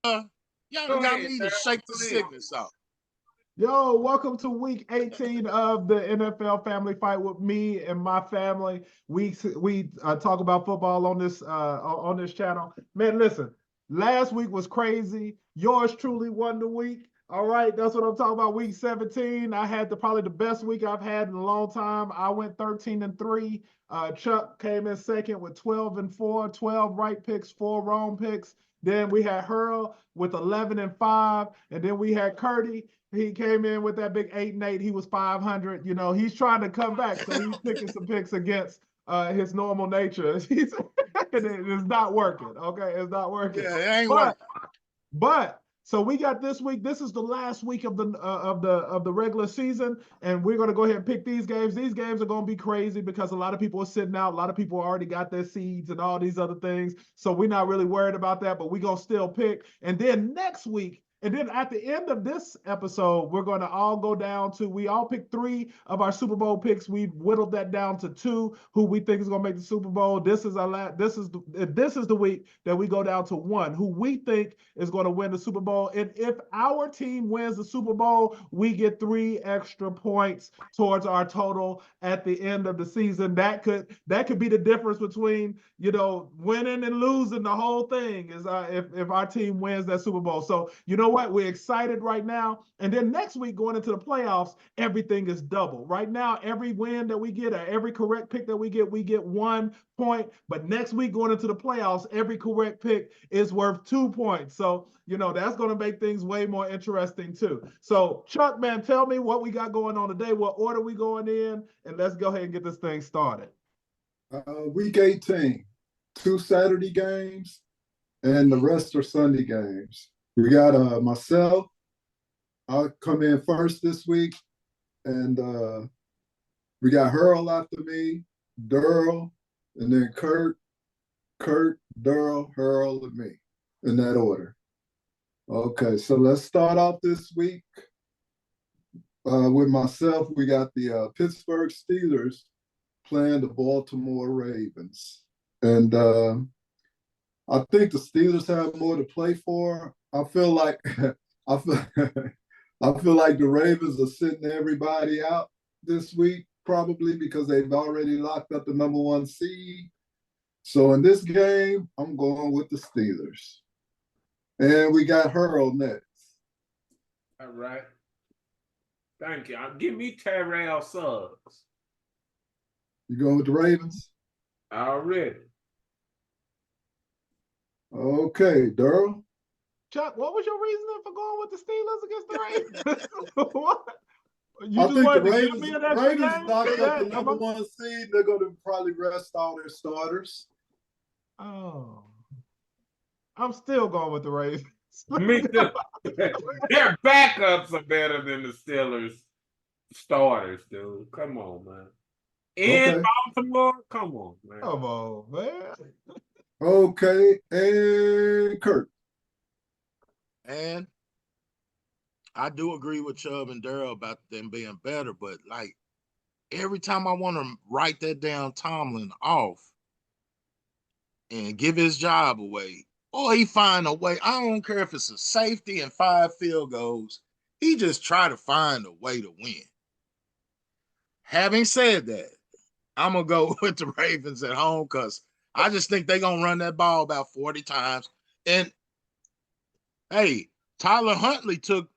Y'all done Go got ahead, me to Daryl. shake the Go ahead. sickness off. Yo, welcome to week 18 of the NFL Family Fight with me and my family. We talk about football on this channel. Man, listen, last week was crazy. Yours truly won the week. All right, that's what I'm talking about. Week 17, I had probably the best week I've had in a long time. I went 13-3. Chuck came in second with 12-4, 12 right picks, 4 wrong picks. Then we had Hurl with 11-5, and then we had Curdy. He came in with that big 8-8. He was 500. You know, he's trying to come back, so he's picking some picks against his normal nature. It's not working. Okay, it's not working. Yeah, it ain't But working. but so we got this week. This is the last week of the regular season, and we're gonna go ahead and pick these games. These games are gonna be crazy because a lot of people are sitting out. A lot of people already got their seeds and all these other things. So we're not really worried about that, but we're gonna still pick. And then next week. And then at the end of this episode, we're going to all go down to, we all picked 3 of our Super Bowl picks. We whittled that down to 2 who we think is going to make the Super Bowl. This is the week that we go down to 1 who we think is going to win the Super Bowl. And if our team wins the Super Bowl, we get 3 extra points towards our total at the end of the season. That could be the difference between, winning and losing the whole thing is if our team wins that Super Bowl. So, you know what? We're excited right now. And then next week, going into the playoffs, everything is double. Right now, every win that we get or every correct pick that we get 1 point. But next week, going into the playoffs, every correct pick is worth 2 points. So, that's going to make things way more interesting too. So, Chuck, man, tell me what we got going on today, what order we going in, and let's go ahead and get this thing started. Week 18, 2 Saturday games, and the rest are Sunday games. We got myself. I'll come in first this week, and we got Hurl after me, Durrell, and then Kurt, Durrell, Hurl, and me in that order. Okay, so let's start off this week with myself. We got the Pittsburgh Steelers playing the Baltimore Ravens, and I think the Steelers have more to play for. I feel like I feel like the Ravens are sitting everybody out this week, probably because they've already locked up the number 1 seed. So in this game, I'm going with the Steelers. And we got Hurl next. All right. Thank you. Give me Terrell Suggs. You going with the Ravens? Already. Okay, Durrell. Chuck, what was your reasoning for going with the Steelers against the Ravens? What? I think the Ravens knocked up the number 1 seed. They're going to probably rest all their starters. Oh, I'm still going with the Ravens. Me too. Their backups are better than the Steelers starters, dude. Come on, man. In Baltimore, come on, man. Come on, man. Okay, and Kurt. And I do agree with Chubb and Darrell about them being better, but like every time I want to write that damn Tomlin off and give his job away, or he find a way. I don't care if it's a safety and 5 field goals. He just try to find a way to win. Having said that, I'm going to go with the Ravens at home because I just think they're going to run that ball about 40 times. And, hey, Tyler Huntley took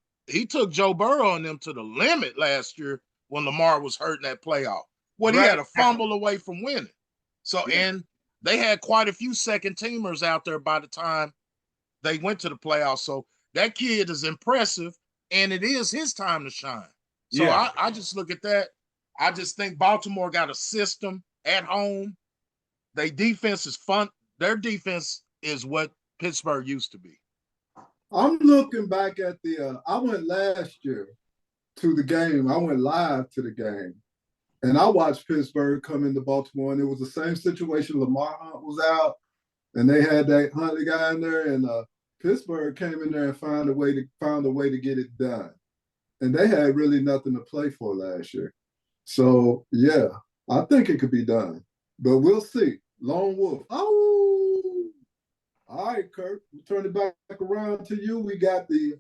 Joe Burrow and them to the limit last year when Lamar was hurting that playoff. He had a fumble away from winning. So, and they had quite a few second teamers out there by the time they went to the playoffs. So that kid is impressive, and it is his time to shine. So I just look at that. I just think Baltimore got a system at home. Their defense is fun. Their defense is what Pittsburgh used to be. I'm looking back at I went last year to the game. I went live to the game. And I watched Pittsburgh come into Baltimore, and it was the same situation. Lamar Hunt was out, and they had that Huntley guy in there, and Pittsburgh came in there and found a way to get it done. And they had really nothing to play for last year. So, yeah, I think it could be done. But we'll see. Lone Wolf. Oh, All right, Kurt, we turn it back around to you. We got the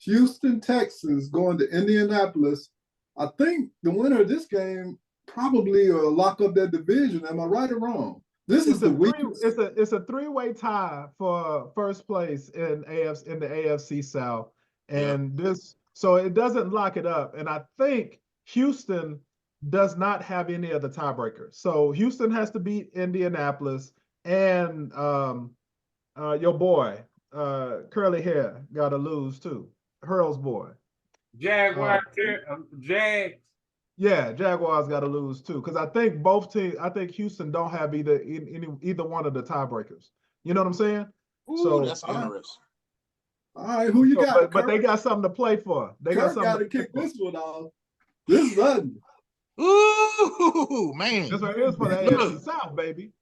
Houston Texans going to Indianapolis. I think the winner of this game probably will lock up that division. Am I right or wrong? This is the weakest. It's a three-way tie for first place in the AFC South, and so it doesn't lock it up. And I think Houston does not have any of the tiebreakers. So Houston has to beat Indianapolis, and your boy curly hair got to lose too. Hurl's boy. Jaguars. Yeah, Jaguars got to lose too, because I think both teams. I think Houston don't have either one of the tiebreakers. You know what I'm saying? Ooh, so that's interesting. All right, who you got? But they got something to play for. They got to kick this one off. This is ugly. Ooh, man. That's what it is for the AFC South, baby.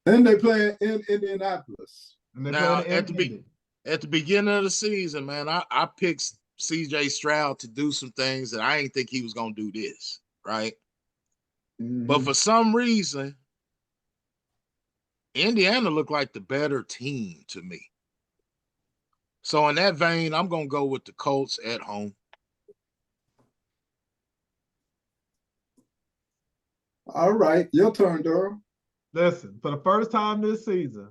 And they play in Indianapolis. And they Now, play at the beginning of the season, man, I picked CJ Stroud to do some things that I didn't think he was going to do this, right? Mm-hmm. But for some reason, Indiana looked like the better team to me. So in that vein, I'm going to go with the Colts at home. All right, your turn, Durham. Listen, for the first time this season,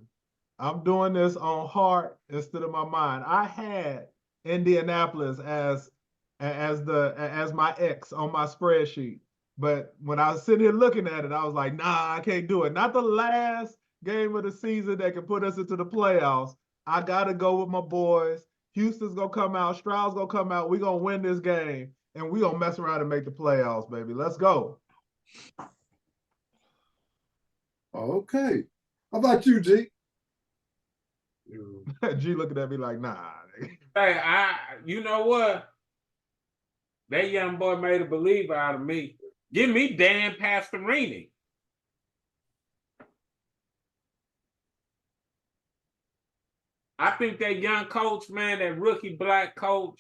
I'm doing this on heart instead of my mind. I had Indianapolis as my X on my spreadsheet, but when I was sitting here looking at it, I was like, nah, I can't do it. Not the last game of the season that can put us into the playoffs. I gotta go with my boys. Houston's gonna come out, Stroud's gonna come out. We're gonna win this game, and we're gonna mess around and make the playoffs, baby. Let's go. Okay. How about you, G? G looking at me like, nah. Hey, you know what? That young boy made a believer out of me. Give me Dan Pastorini. I think that young coach, man, that rookie black coach,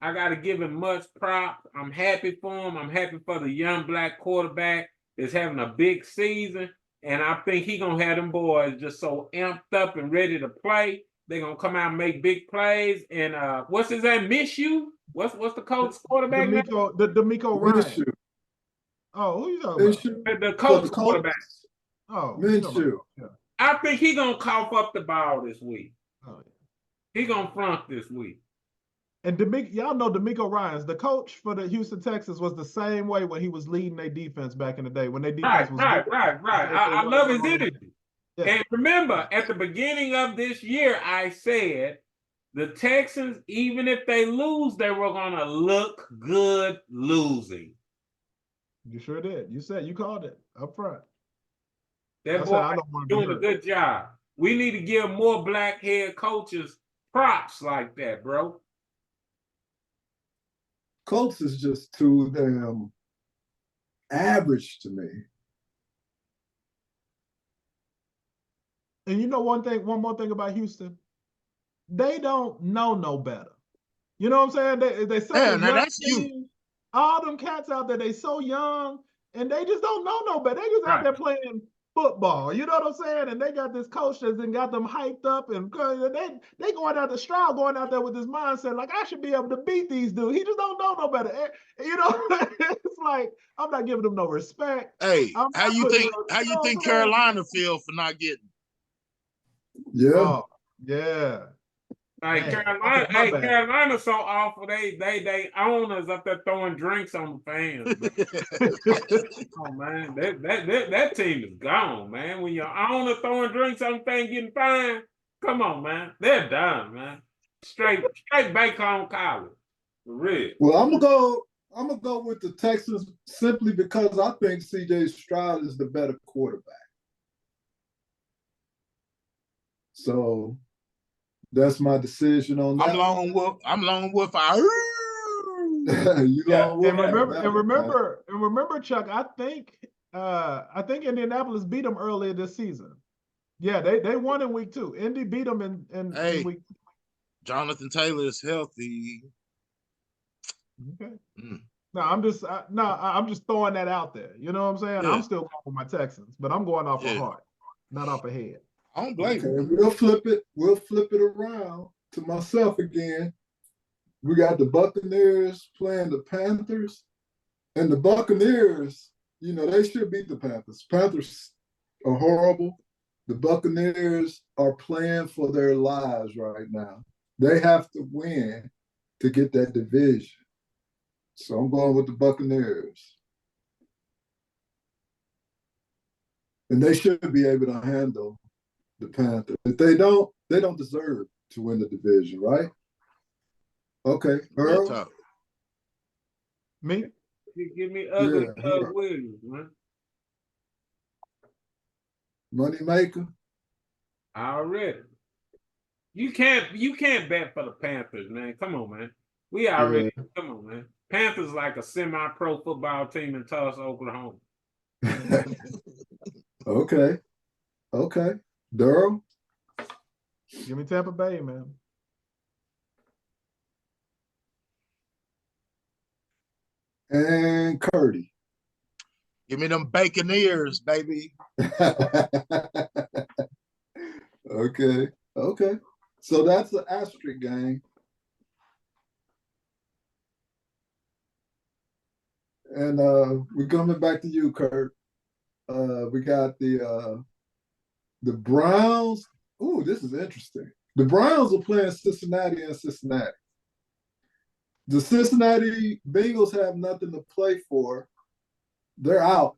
I got to give him much props. I'm happy for him. I'm happy for the young black quarterback that's having a big season. And I think he's going to have them boys just so amped up and ready to play. They're going to come out and make big plays. And what's his name? Miss you? What's the coach quarterback name? DeMeco Ryan. Oh, who you talking about? The coach quarterback. Oh, Minshew. Yeah. I think he's going to cough up the ball this week. Oh, yeah. He's going to front this week. And y'all know DeMeco Ryans, the coach for the Houston Texans, was the same way when he was leading their defense back in the day. When their defense was right. I love his energy. Yeah. And remember, at the beginning of this year, I said the Texans, even if they lose, they were going to look good losing. You sure did. You called it up front. That boy doing a good job. We need to give more black head coaches props like that, bro. Colts is just too damn average to me. And you know one more thing about Houston, they don't know no better. You know what I'm saying? They that's you. All them cats out there, they so young, and they just don't know no better. They just out there playing football. You know what I'm saying? And they got this coach that's got them hyped up, and they going out the Stroud going out there with this mindset like I should be able to beat these dudes. He just don't know no better. You know, it's like I'm not giving them no respect. Hey, how you think Carolina feel for not getting? Yeah. Oh, yeah. Hey, Carolina's so awful. They owners up there throwing drinks on the fans. Oh man, that team is gone, man. When your owner throwing drinks on the fan, getting fined, come on, man. They're done, man. Straight back home college. For real. Well, I'm gonna go with the Texans simply because I think CJ Stroud is the better quarterback. So that's my decision on that. I'm lone wolf. You lone wolf. And remember, Chuck. I think Indianapolis beat them earlier this season. Yeah, they won in week 2. Indy beat them in week 2. Jonathan Taylor is healthy. Okay. No, I'm just throwing that out there. You know what I'm saying? Yeah. I'm still going with my Texans, but I'm going off of heart, not off of head. I don't blame Okay, you. we'll flip it. We'll flip it around to myself again. We got the Buccaneers playing the Panthers, and the Buccaneers, you know, they should beat the Panthers. Panthers are horrible. The Buccaneers are playing for their lives right now. They have to win to get that division. So I'm going with the Buccaneers. And they should be able to handle the Panthers. If they don't deserve to win the division, right? Okay, Real Earl. talk. Me? You give me ugly Yeah, Doug right. Williams, man. Moneymaker. Already. You can't bet for the Panthers, man. Come on, man. We already come on, man. Panthers like a semi-pro football team in Tulsa, Oklahoma. Okay. Okay. Durham. Give me Tampa Bay, man. And Curdy. Give me them Baconeers, baby. Okay. Okay. So that's the asterisk game. And we're coming back to you, Kurt. We got the Browns. Ooh, this is interesting. The Browns are playing Cincinnati and Cincinnati. The Cincinnati Bengals have nothing to play for. They're out,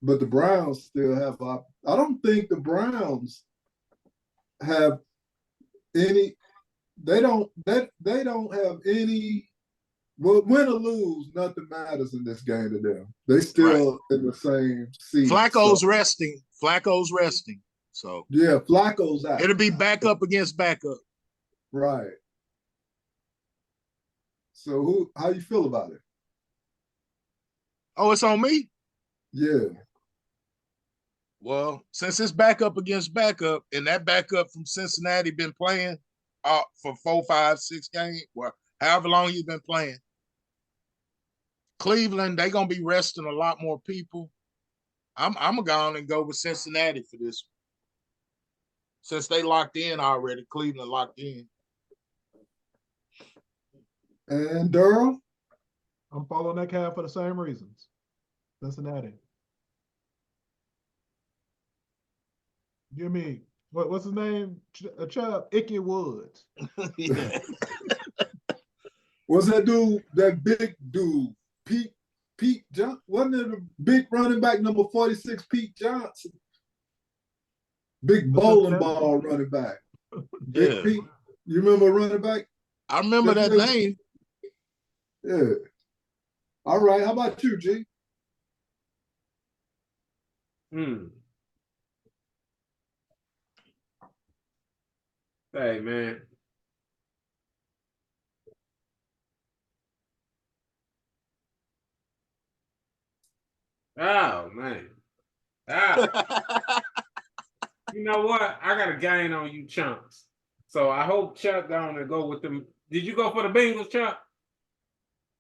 but the Browns still have. I don't think the Browns have any. They don't have any. Well, win or lose, nothing matters in this game to them. They still in the same seat. Flacco's resting. Flacco's resting. So yeah, Flacco's out. it'll be backup against backup. Right. So how you feel about it? Oh, it's on me? Yeah. Well, since it's backup against backup, and that backup from Cincinnati been playing for 4, 5, 6 games, well, however long he's been playing. Cleveland, they're gonna be resting a lot more people. I'm gonna go on and go with Cincinnati for this one. Since they locked in already, Cleveland locked in. And Durham? I'm following that cab for the same reasons. Cincinnati. Give me what's his name? Chubb Icky Woods. Yeah. What's that dude? That big dude, Pete Johnson. Wasn't it the big running back number 46, Pete Johnson? Big bowling ball running back. Big Yeah. Pete. You remember running back? I remember that name. Yeah. All right. How about you, G? Hey, man. Oh, man. You know what? I got a gain on you chunks. So I hope Chuck down and go with them. Did you go for the Bengals, Chuck?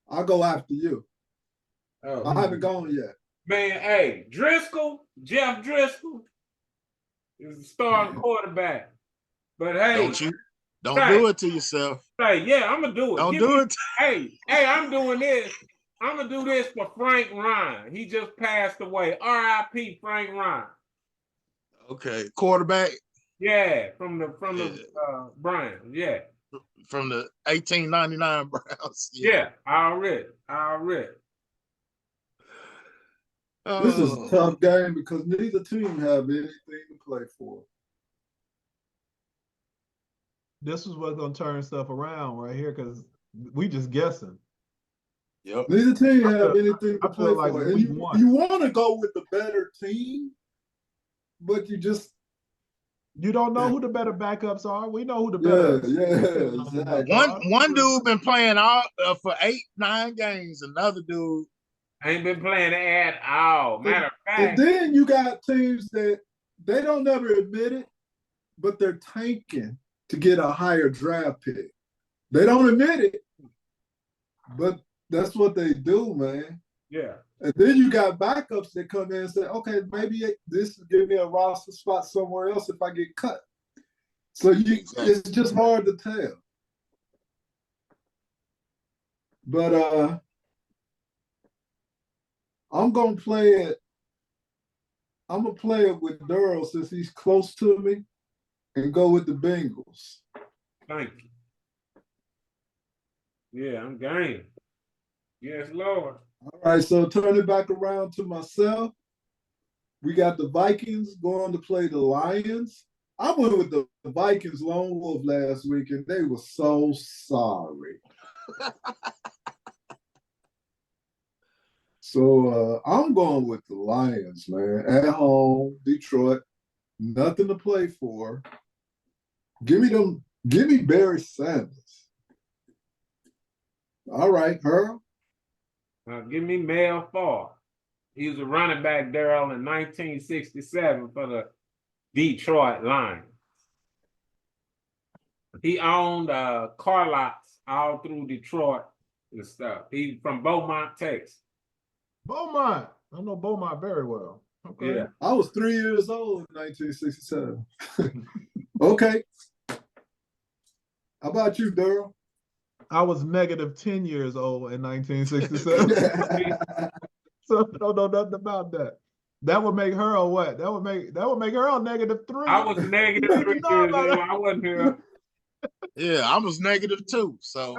I'll go after you. Oh, I haven't gone yet. man, hey, Jeff Driscoll is the starting quarterback. But hey, don't do it to yourself. Hey, yeah, I'm gonna do it. Don't do it. Hey, I'm doing this. I'm gonna do this for Frank Ryan. He just passed away. R.I.P. Frank Ryan. Okay, quarterback. Yeah, from the Browns. Yeah, from the 1899 Browns. Yeah, already. This is a tough game because neither team have anything to play for. This is what's gonna turn stuff around right here because we just guessing. Yep. Neither team have anything to play like for. And you want to go with the better team, but you don't know who the better backups are. We know who the better. Exactly. One dude been playing all for 8, 9 games. Another dude ain't been playing at all. Matter of fact. And then you got teams that they don't never admit it, but they're tanking to get a higher draft pick. They don't admit it, but that's what they do, man. Yeah. And then you got backups that come in and say, okay, maybe this will give me a roster spot somewhere else if I get cut. So Exactly. it's just hard to tell. But I'm gonna play it. I'm gonna play it with Durrell since he's close to me, and go with the Bengals. Thank you. Yeah, I'm game. Yes, Lord. All right, so turn it back around to myself. We got the Vikings going to play the Lions. I went with the Vikings Lone Wolf last week, and they were so sorry. So I'm going with the Lions, man. At home, Detroit, nothing to play for. Give me Barry Sanders. All right, Earl. Give me Mel Farr. He was a running back, Darrell, in 1967 for the Detroit Lions. He owned car lots all through Detroit and stuff. He's from Beaumont, Texas. Beaumont. I know Beaumont very well. Okay. Yeah. I was 3 years old in 1967. Okay. How about you, Durrell? I was negative 10 years old in 1967. So I don't know nothing about that. That would make her a what? That would make her a -3. I was negative You 3 know years about old. that? I wasn't here. Yeah, I was -2. So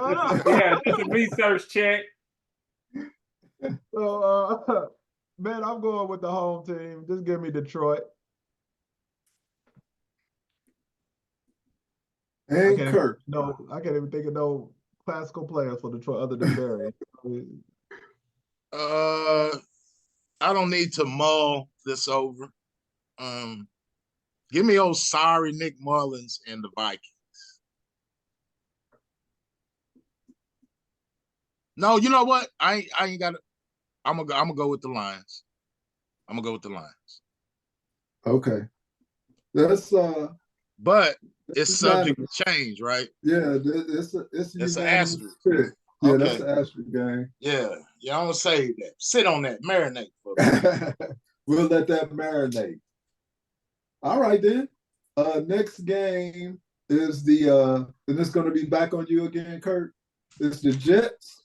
Yeah, just a research check. So man, I'm going with the home team. Just give me Detroit. And Kirk. No, I can't even think of no classical players for Detroit other than Barry. I don't need to mull this over. Give me old sorry Nick Mullins and the Vikings. No, you know what? I ain't got it. I'm gonna go with the Lions. I'm gonna go with the Lions. Okay. That's But it's subject unanimous. to change, right? Yeah, it's a It's an unanimous asterisk. pick. Yeah, Okay. that's an asterisk game. Yeah, y'all save that. Sit on that, marinate for me. We'll let that marinate. All right then. Next game is and it's gonna be back on you again, Kurt. It's the Jets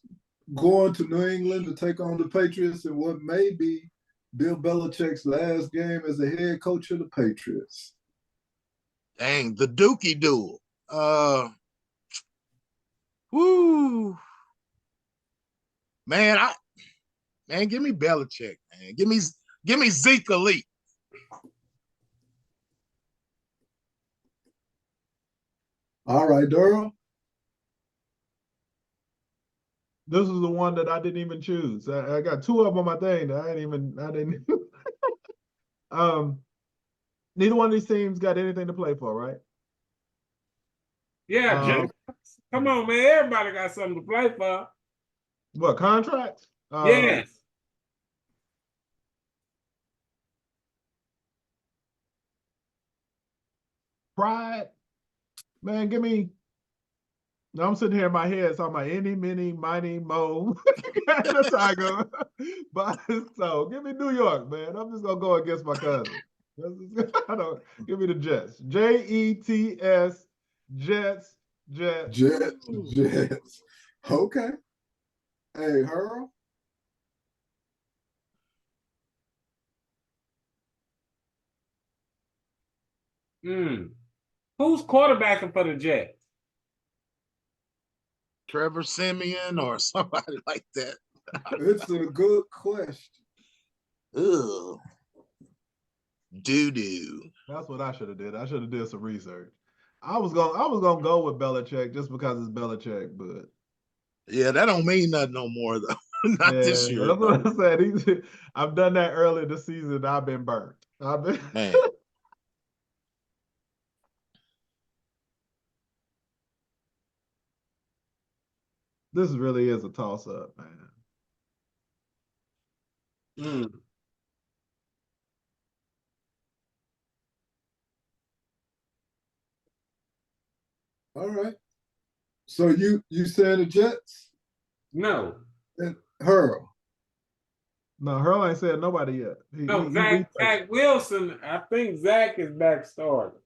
going to New England to take on the Patriots in what may be Bill Belichick's last game as the head coach of the Patriots. Dang, the Dookie duel. Woo. Man, give me Belichick, man. Give me Zeke Elite. All right, Durrell. This is the one that I didn't even choose. I got two of them on my thing. I didn't. Neither one of these teams got anything to play for, right? Yeah, Jets. Come on, man. Everybody got something to play for. What, contracts? Yes. Pride? Man, give me. I'm sitting here in my head talking about any, mini, mighty, mo. That's how I go. But so give me New York, man. I'm just gonna go against my cousin. Give me the Jets. Jets. Jets. Jets. Okay. Hey, Earl. Who's quarterbacking for the Jets? Trevor Siemian or somebody like that. It's a good question. Ugh. Doo-doo. That's what I should have did. I should have did some research. I was gonna go with Belichick just because it's Belichick, but yeah, that don't mean nothing no more though. Not this year. That's what I said. I've done that earlier this season. I've been burnt. Man. This really is a toss-up, man. All right. So you said the Jets? No. And Earl. No, Hurl ain't said nobody yet. No, He Zach Wilson. I think Zach is back starting.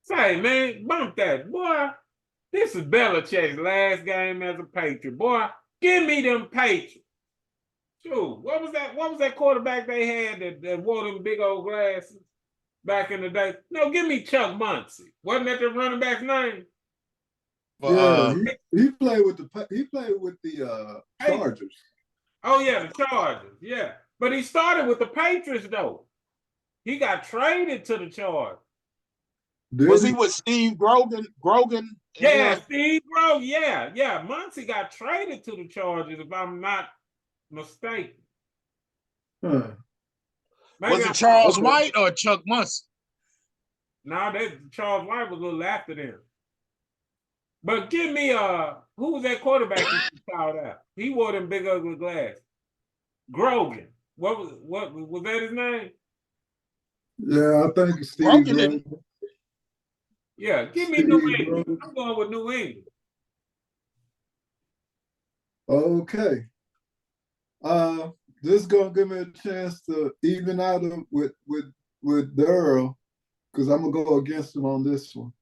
Say, man, bump that, boy. This is Belichick's last game as a Patriot. Boy, give me them Patriots. Shoot, what was that? What was that quarterback they had that wore them big old glasses back in the day? No, give me Chuck Muncie. Wasn't that the running back's name? Yeah, he played with the Chargers. Oh yeah, the Chargers. Yeah, but he started with the Patriots though. He got traded to the Chargers. Was he with Steve Grogan? Yeah, Steve Grogan. Yeah. Muncie got traded to the Chargers, if I'm not mistaken. Huh. Was it Charles White or Chuck Muncie? No, Charles White was a little after them. But give me who was that quarterback you called out? He wore them big ugly glasses. Grogan. What was that his name? Yeah, I think Steve Grogan. Yeah, give me New England. I'm going with New England. Okay. This is gonna give me a chance to even out with Daryl, because I'm gonna go against him on this one.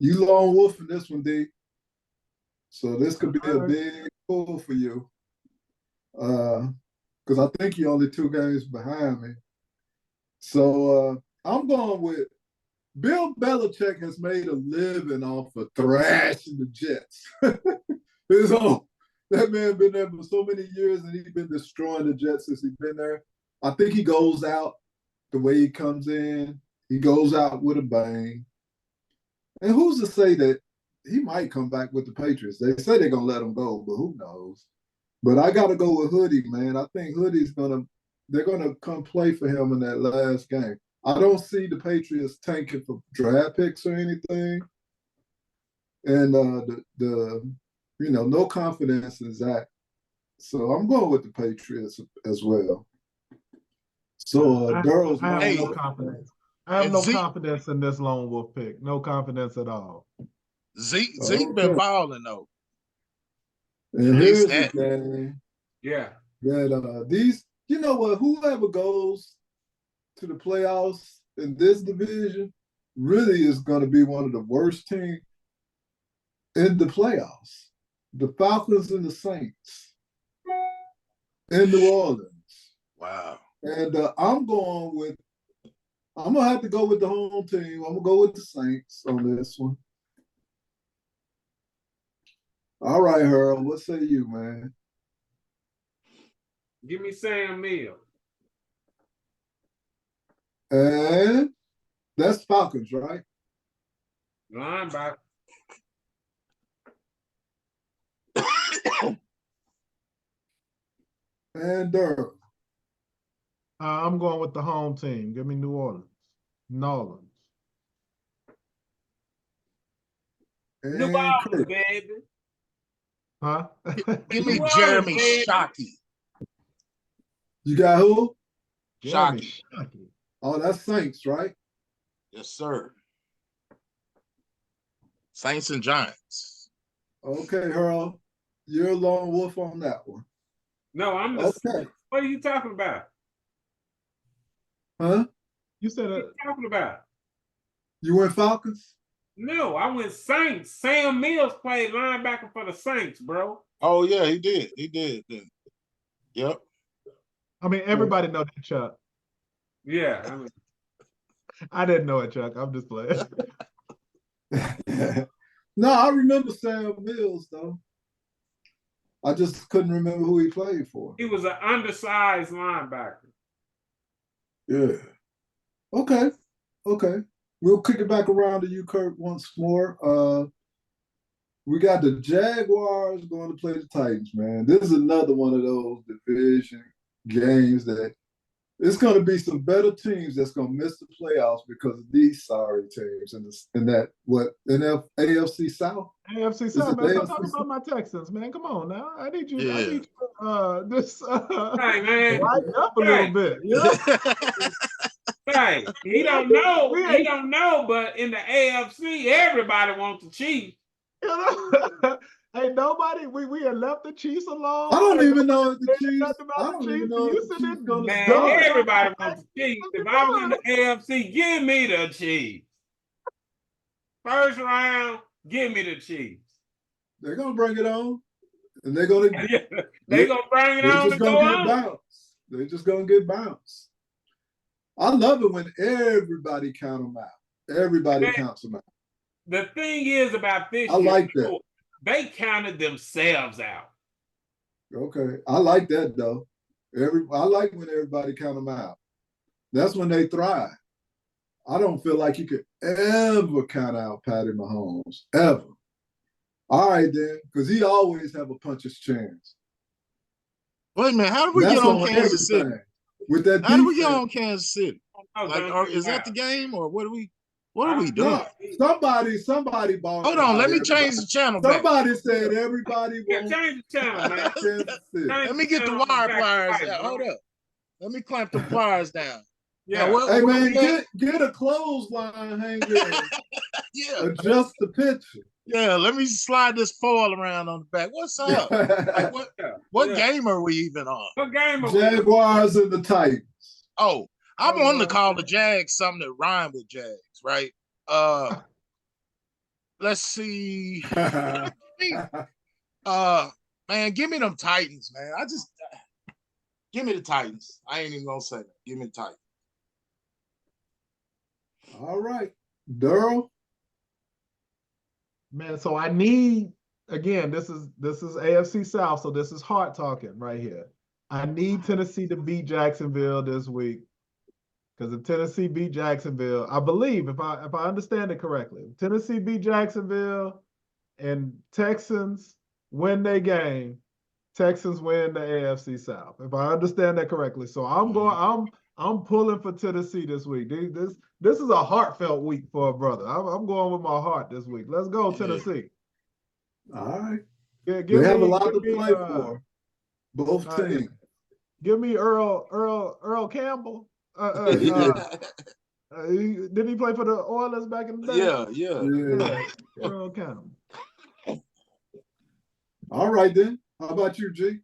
You lone wolf in this one, D. So this could be a big pull for you. Because I think you're only 2 games behind me. So I'm going with Bill Belichick has made a living off of thrashing the Jets. That man been there for so many years, and he's been destroying the Jets since he's been there. I think he goes out the way he comes in. He goes out with a bang. And who's to say that he might come back with the Patriots? They say they're going to let him go, but who knows? But I got to go with Hoodie, man. I think they're going to come play for him in that last game. I don't see the Patriots tanking for draft picks or anything. And no confidence in Zach. So I'm going with the Patriots as well. So Daryl's I have no confidence. I have no confidence in this lone wolf pick. No confidence at all. Zeke been balling though. And here's the game. Yeah. That these, you know what? Whoever goes to the playoffs in this division really is going to be one of the worst teams in the playoffs. The Falcons and the Saints in New Orleans. Wow. And I'm going to have to go with the home team. I'm going to go with the Saints on this one. All right, Harold, what say you, man? Give me Sam Mills. And that's Falcons, right? Linebacker. And Durham. I'm going with the home team. Give me New Orleans. Nolans. New Orleans, baby. Huh? Give me Jeremy Shockey. You got who? Shockey. Oh, that's Saints, right? Yes, sir. Saints and Giants. Okay, Harold. You're a lone wolf on that one. No, I'm the okay. What are you talking about? Huh? You said what are you talking about? You went Falcons? No, I went Saints. Sam Mills played linebacker for the Saints, bro. Oh yeah, he did. He did. Yep. I mean, everybody know that, Chuck. Yeah. I didn't know it, Chuck. I'm just playing. No, I remember Sam Mills though. I just couldn't remember who he played for. He was an undersized linebacker. Yeah. Okay. We'll kick it back around to you, Kurt, once more. We got the Jaguars going to play the Titans, man. This is another one of those division games that it's going to be some better teams that's going to miss the playoffs because of these sorry teams in that AFC South. AFC South, man. Don't talk about my Texans, man. Come on now. I need you. Yeah. I need you. Hey, man. Lighten up a little bit. You know? Hey, he don't know. We He ain't- don't know. But in the AFC, everybody wants the Chiefs. Ain't nobody. We had left the Chiefs alone. I don't Ain't even know if the nobody said Chiefs. nothing about I the don't even Chiefs. know You if the sitting Chiefs there gonna Man, dumb. everybody wants the Chiefs. If I was in the AFC, give me the Chiefs. First round, give me the Chiefs. They're gonna bring it on, and they're gonna They gonna bring it they're on just and go gonna get on. bounced. They're just gonna get bounced. I love it when everybody count them out. Everybody Man, counts them out. The thing is about this I year, like that. they counted themselves out. Okay, I like that though. I like when everybody count them out. That's when they thrive. I don't feel like you could ever count out Patty Mahomes ever. All right then, because he always have a puncher's chance. Wait a minute, how did we That's get on on Kansas City? everything. With that How did we get defense, on Kansas City? Oh, Like, don't get is that the loud. game or what are we doing? no, somebody bought Hold it on, out. let me change the channel back. Somebody said everybody Yeah, wants change the channel, man. Kansas City. Let me get the wire pliers out. Hold up. Let me clamp the pliers down. Yeah. Now, Hey what man, we got? get a clothesline hanger and Yeah, adjust the picture. yeah. Let me slide this foil around on the back. What's up? Like, what game are we even on? What game are we? Jaguars and the Titans. Oh, I wanted to call the Jags something that rhymed with Jags, right? Let's see. Man, give me them Titans, man. Give me the Titans. I ain't even gonna say that. Give me the Titans. All right, Daryl. Man, so I need again. This is AFC South, so this is heart talking right here. I need Tennessee to beat Jacksonville this week. Because if Tennessee beat Jacksonville, I believe, if I understand it correctly, if Tennessee beat Jacksonville and Texans win their game, Texans win the AFC South. If I understand that correctly. So I'm pulling for Tennessee this week. This is a heartfelt week for a brother. I'm going with my heart this week. Let's go, Tennessee. All right. They They have a lot to play for. Both teams. Give me Earl Campball. Did he play for the Oilers back in the day? Yeah. Earl Campbell. All right then. How about you, G?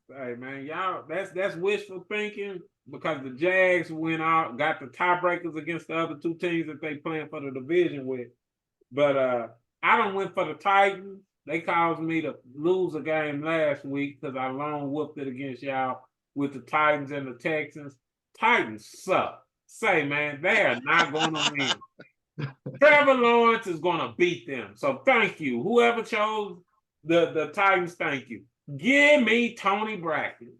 Hey man, y'all, that's wishful thinking because the Jags went out, got the tiebreakers against the other two teams that they playing for the division with. But I don't went for the Titans. They caused me to lose a game last week because I lone whooped it against y'all with the Titans and the Texans. Titans suck. Say, man, they are not going to win. Trevor Lawrence is going to beat them. So thank you. Whoever chose the Titans, thank you. Give me Tony Braxton.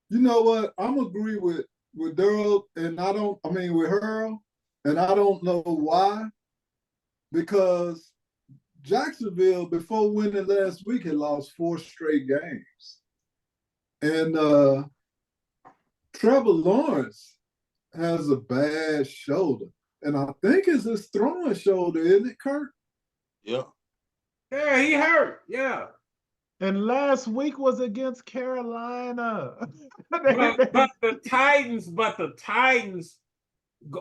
You know what? I'm agree with Daryl, and with Earl, and I don't know why. Because Jacksonville, before winning last week, had lost 4 straight games. And Trevor Lawrence has a bad shoulder. And I think it's his throwing shoulder, isn't it, Kurt? Yeah. Yeah, he hurt. Yeah. And last week was against Carolina. But the Titans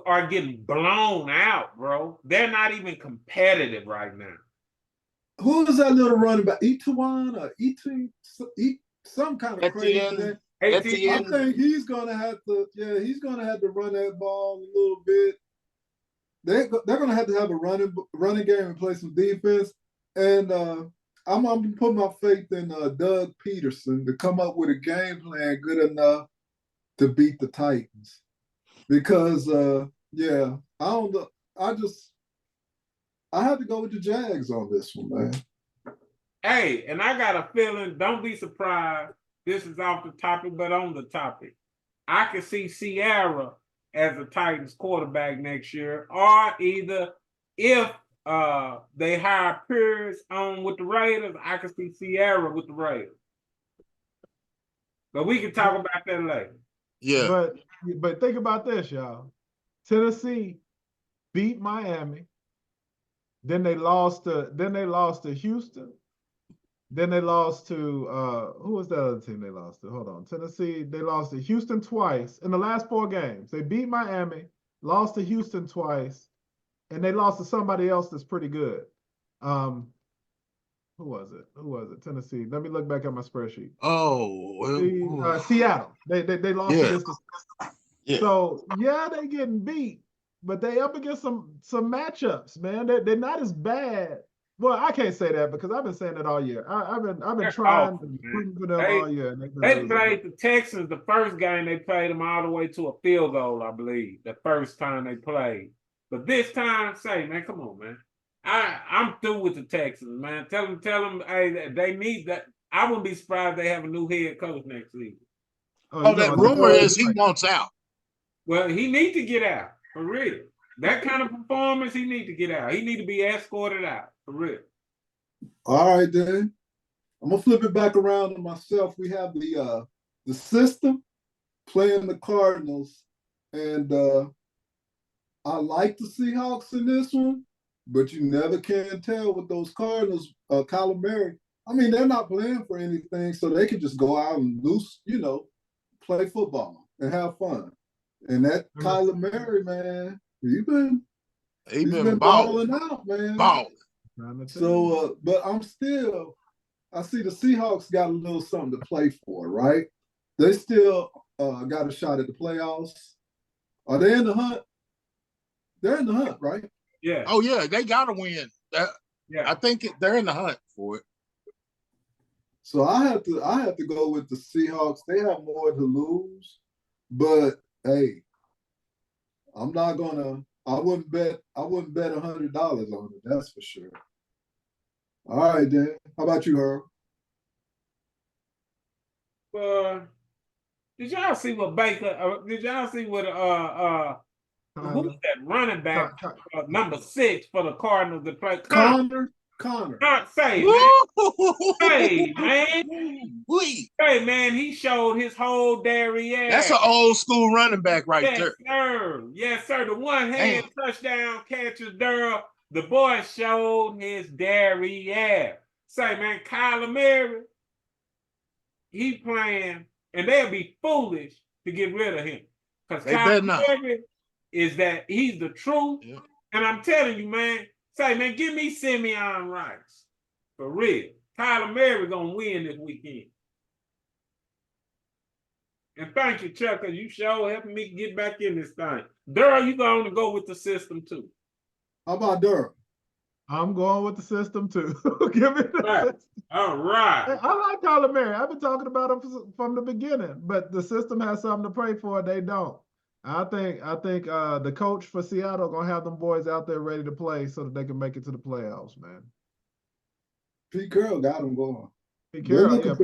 are getting blown out, bro. They're not even competitive right now. Who is that little running back? Etuan or some kind of crazy name. I think he's gonna have to run that ball a little bit. They're gonna have to have a running game and play some defense. And I'm gonna put my faith in Doug Peterson to come up with a game plan good enough to beat the Titans. Because I don't know. I have to go with the Jags on this one, man. Hey, and I got a feeling, don't be surprised. This is off the topic, but on the topic. I can see Sierra as a Titans quarterback next year, or either if they hire Pierce on with the Raiders, I can see Sierra with the Raiders. But we can talk about that later. Yeah. But think about this, y'all. Tennessee beat Miami. Then they lost to Houston. Then they lost to who was that other team they lost to? Hold on. Tennessee. They lost to Houston twice in the last 4 games. They beat Miami, lost to Houston twice, and they lost to somebody else that's pretty good. Who was it? Who was it? Tennessee. Let me look back at my spreadsheet. Seattle. They lost Yeah. against the. Yeah. So yeah, they getting beat, but they up against some matchups, man. They're not as bad. Well, I can't say that because I've been saying it all year. I've been They're trying awful, to man. for them all year, and they've been They losing. played the Texans the first game. They played them all the way to a field goal, I believe, the first time they played. But this time, man, come on, man. I'm through with the Texans, man. Tell them, hey, they need that. I wouldn't be surprised if they have a new head coach next season. Oh, that rumor is he wants out. Well, he needs to get out, for real. That kind of performance, he needs to get out. He needs to be escorted out, for real. All right, then. I'm gonna flip it back around to myself. We have the system playing the Cardinals, and I like the Seahawks in this one, but you never can tell with those Cardinals. Kyler Murray, I mean, they're not playing for anything, so they can just go out and play football and have fun. And that Kyler Murray, man, he's been balling out, man. Balling. So, but I see the Seahawks got a little something to play for, right? They still got a shot at the playoffs. Are they in the hunt? They're in the hunt, right? Yeah. Oh yeah, they got to win. Yeah. I think they're in the hunt for it. So I have to go with the Seahawks. They have more to lose, but hey, I wouldn't bet $100 on it. That's for sure. All right, then. How about you, Herb? Did y'all see what Baker? Did y'all see what who's that running back number 6 for the Cardinals that play? Connor. Say, man. Hey, man, he showed his whole derriere. That's an old school running back right there. Yes, sir. The one-hand touchdown catches, Durham. The boy showed his derriere. Say, man, Kyler Murray, he playing, and they'll be foolish to get rid of him. Because Kyler Murray is that he's the truth. Yeah. And I'm telling you, man, man, give me Simeon Rice. For real. Kyler Murray gonna win this weekend. And thank you, Chuck, because you sure helping me get back in this thing. Durham, you going to go with the system too. How about Durham? I'm going with the system too. Give me the system. All right. I like Kyler Murray. I've been talking about him from the beginning, but the system has something to pray for. They don't. I think the coach for Seattle gonna have them boys out there ready to play so that they can make it to the playoffs, man. Pete Carroll got them going. Pete Carroll, they're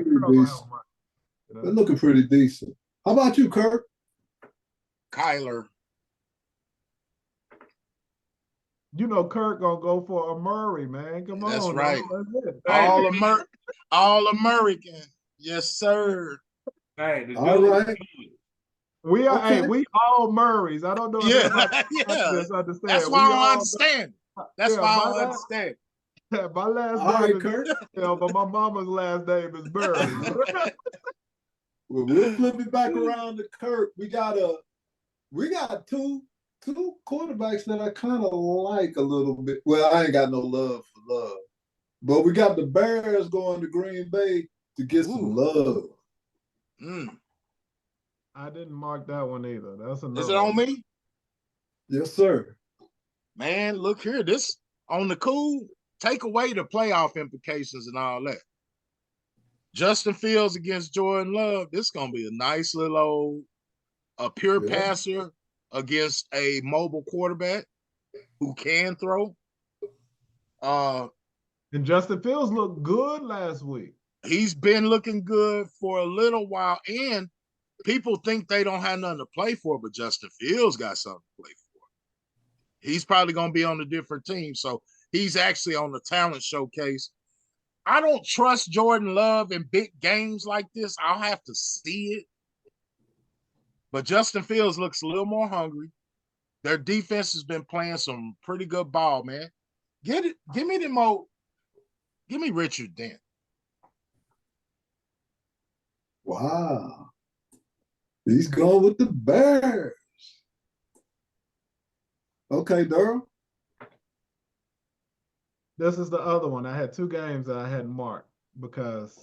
looking pretty decent. How about you, Kirk? Kyler. You know Kirk gonna go for a Murray, man. Come on. That's right. That's all American. Yes, sir. Hey, all right. We are we all Murrays. I don't know if understand. That's why I understand. That's why I understand. My last name is Kurt, but my mama's last name is Murray. Well, we'll flip it back around to Kurt. We got two quarterbacks that I kind of like a little bit. Well, I ain't got no love for Love, but we got the Bears going to Green Bay to get some love. I didn't mark that one either. That's another. Is it on me? Yes, sir. Man, look here. This on the cool. Take away the playoff implications and all that. Justin Fields against Jordan Love. This is gonna be a nice little pure passer against a mobile quarterback who can throw. And Justin Fields looked good last week. He's been looking good for a little while, and people think they don't have nothing to play for, but Justin Fields got something to play for. He's probably going to be on a different team, so he's actually on the talent showcase. I don't trust Jordan Love in big games like this. I'll have to see it. But Justin Fields looks a little more hungry. Their defense has been playing some pretty good ball, man. Give me Richard Dent. Wow. He's going with the Bears. Okay, Durham. This is the other one. I had two games that I hadn't marked because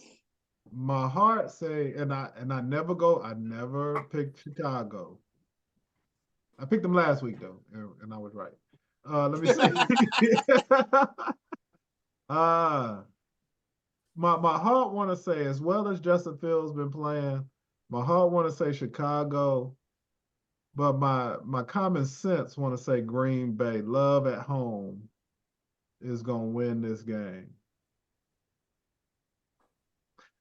my heart say, I never picked Chicago. I picked them last week though, and I was right. Let me see. My heart want to say, as well as Justin Fields been playing, my heart want to say Chicago, but my common sense want to say Green Bay. Love at home is gonna win this game.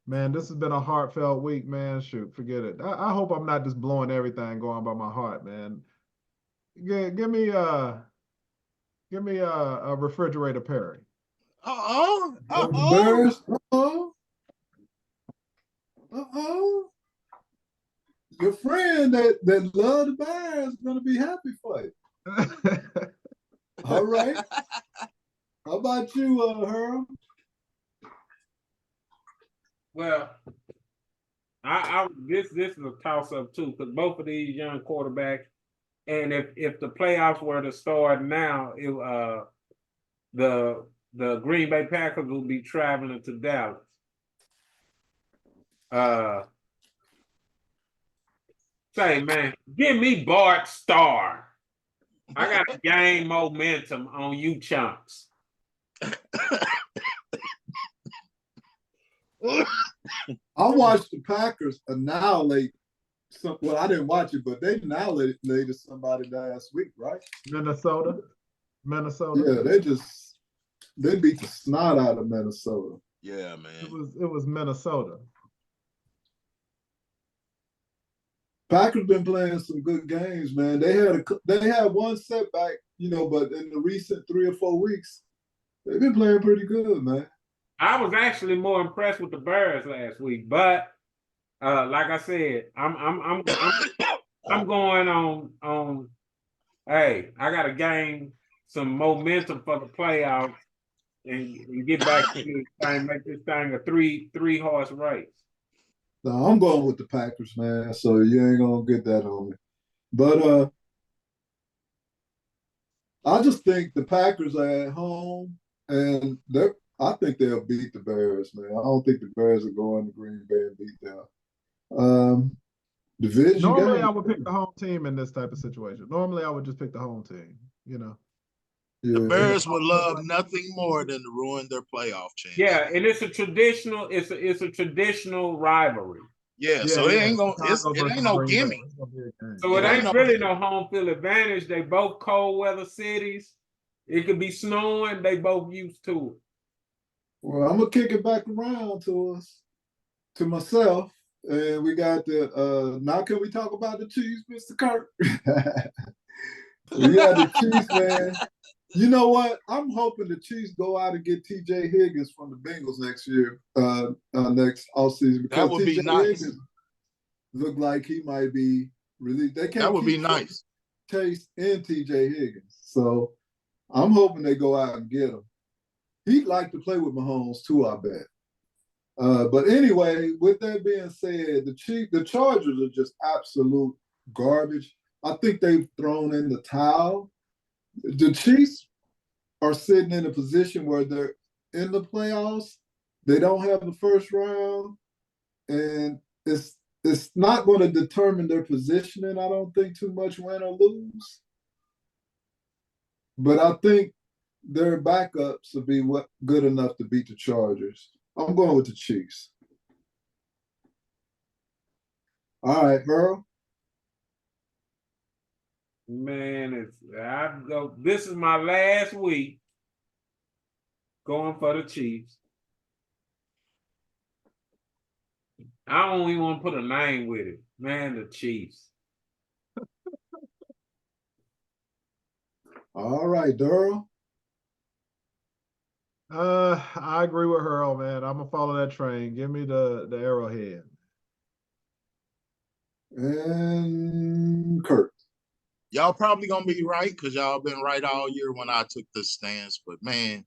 Man, this has been a heartfelt week, man. Shoot, forget it. I hope I'm not just blowing everything going by my heart, man. Give me a refrigerator Perry. The Bears. Your friend that love the Bears is gonna be happy for you. All right. How about you, Herb? Well, this is a toss up too, because both of these young quarterbacks, and if the playoffs were to start now, the Green Bay Packers will be traveling to Dallas. Say, man, give me Bart Starr. I got to gain momentum on you chunks. I watched the Packers annihilate some. Well, I didn't watch it, but they annihilated somebody last week, right? Minnesota. Yeah, they beat the snot out of Minnesota. Yeah, man. It was Minnesota. Packers been playing some good games, man. They had one setback, but in the recent 3 or 4 weeks, they've been playing pretty good, man. I was actually more impressed with the Bears last week, but like I said, I'm going on. Hey, I got to gain some momentum for the playoffs and get back to this thing, make this thing a three horse race. No, I'm going with the Packers, man. So you ain't gonna get that on me. But I just think the Packers are at home, and I think they'll beat the Bears, man. I don't think the Bears are going to Green Bay and beat them. Division Normally, game. I would pick the home team in this type of situation. Normally, I would just pick the home team. The Yeah. Bears would love nothing more than to ruin their playoff chance. Yeah, and it's a traditional rivalry. Yeah, so it ain't gonna it ain't no Green Bay. gimme. It's gonna be a game. So it It ain't ain't no- really no home field advantage. They both cold weather cities. It could be snowing. They both used to it. Well, I'm gonna kick it back around to myself, and we got now. Can we talk about the Chiefs, Mr. Kirk? We got the Chiefs, man. You know what? I'm hoping the Chiefs go out and get T.J. Higgins from the Bengals next year, next offseason, because That would be T.J. nice. Higgins look like he might be released. They can't. That would be keep nice. Chase and T.J. Higgins, so I'm hoping they go out and get him. He'd like to play with Mahomes too, I bet. But anyway, with that being said, the Chargers are just absolute garbage. I think they've thrown in the towel. The Chiefs are sitting in a position where they're in the playoffs. They don't have the first round, and it's not going to determine their positioning, I don't think, too much, win or lose. But I think their backups will be good enough to beat the Chargers. I'm going with the Chiefs. All right, Earl. Man, this is my last week going for the Chiefs. I don't even want to put a name with it. Man, the Chiefs. All right, Durrell. I agree with Earl, man. I'm gonna follow that train. Give me the Arrowhead. And Kurt. Y'all probably gonna be right because y'all been right all year when I took this stance. But man,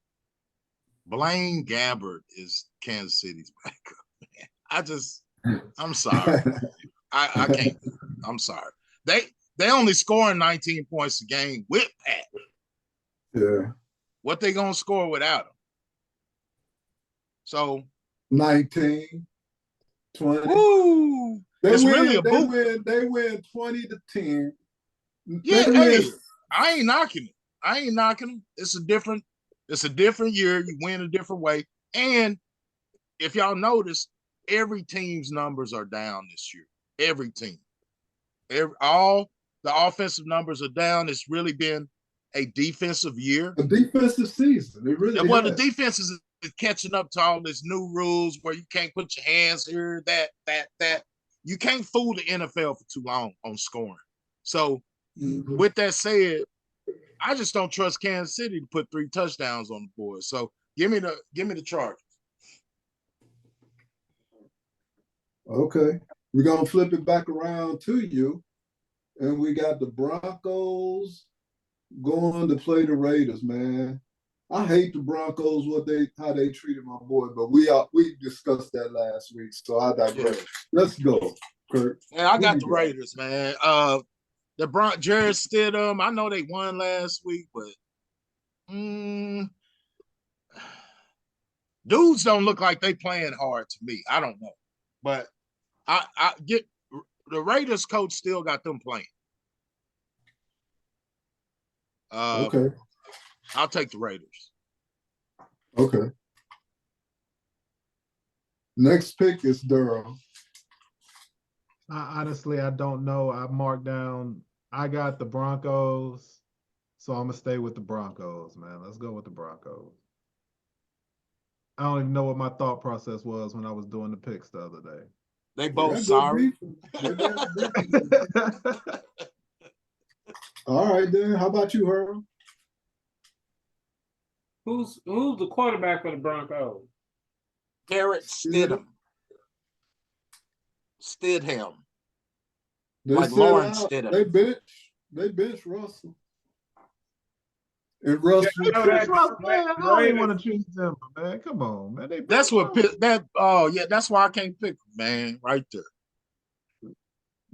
Blaine Gabbert is Kansas City's backup. Man, I'm sorry. I can't. I'm sorry. They only scoring 19 points a game with Pat. Yeah. What they gonna score without him? So 19, 20. woo, it's really a boot. They win 20-10. Yeah, They hey, win. I ain't knocking it. I ain't knocking them. It's a different year. You win a different way. And if y'all notice, every team's numbers are down this year. Every team. All the offensive numbers are down. It's really been a defensive year. A defensive season. It really Well, the has. defense is catching up to all these new rules where you can't put your hands here, that. You can't fool the NFL for too long on scoring. So, with that said, I just don't trust Kansas City to put 3 touchdowns on the board. So, give me the Chargers. Okay. We're gonna flip it back around to you. And we got the Broncos going to play the Raiders, man. I hate the Broncos, how they treated my boy, but we discussed that last week, so I digress. Yeah. Let's go, Kurt. Yeah, I got the Raiders, man. The Jarrett Stidham, I know they won last week, but dudes don't look like they playing hard to me. I don't know, but I get the Raiders coach still got them playing. Okay. I'll take the Raiders. Okay. Next pick is Durham. Honestly, I don't know. I marked down. I got the Broncos, so I'm gonna stay with the Broncos, man. Let's go with the Broncos. I don't even know what my thought process was when I was doing the picks the other day. They both sorry. All right, then. How about you, Herb? Who's the quarterback for the Broncos? Jarrett Stidham. Stidham. They like Lawrence Stidham. They bench Russell. And Russell. Man, I don't even want to choose them, man. Come on, man. That's what that's why I can't pick them, man. Right there.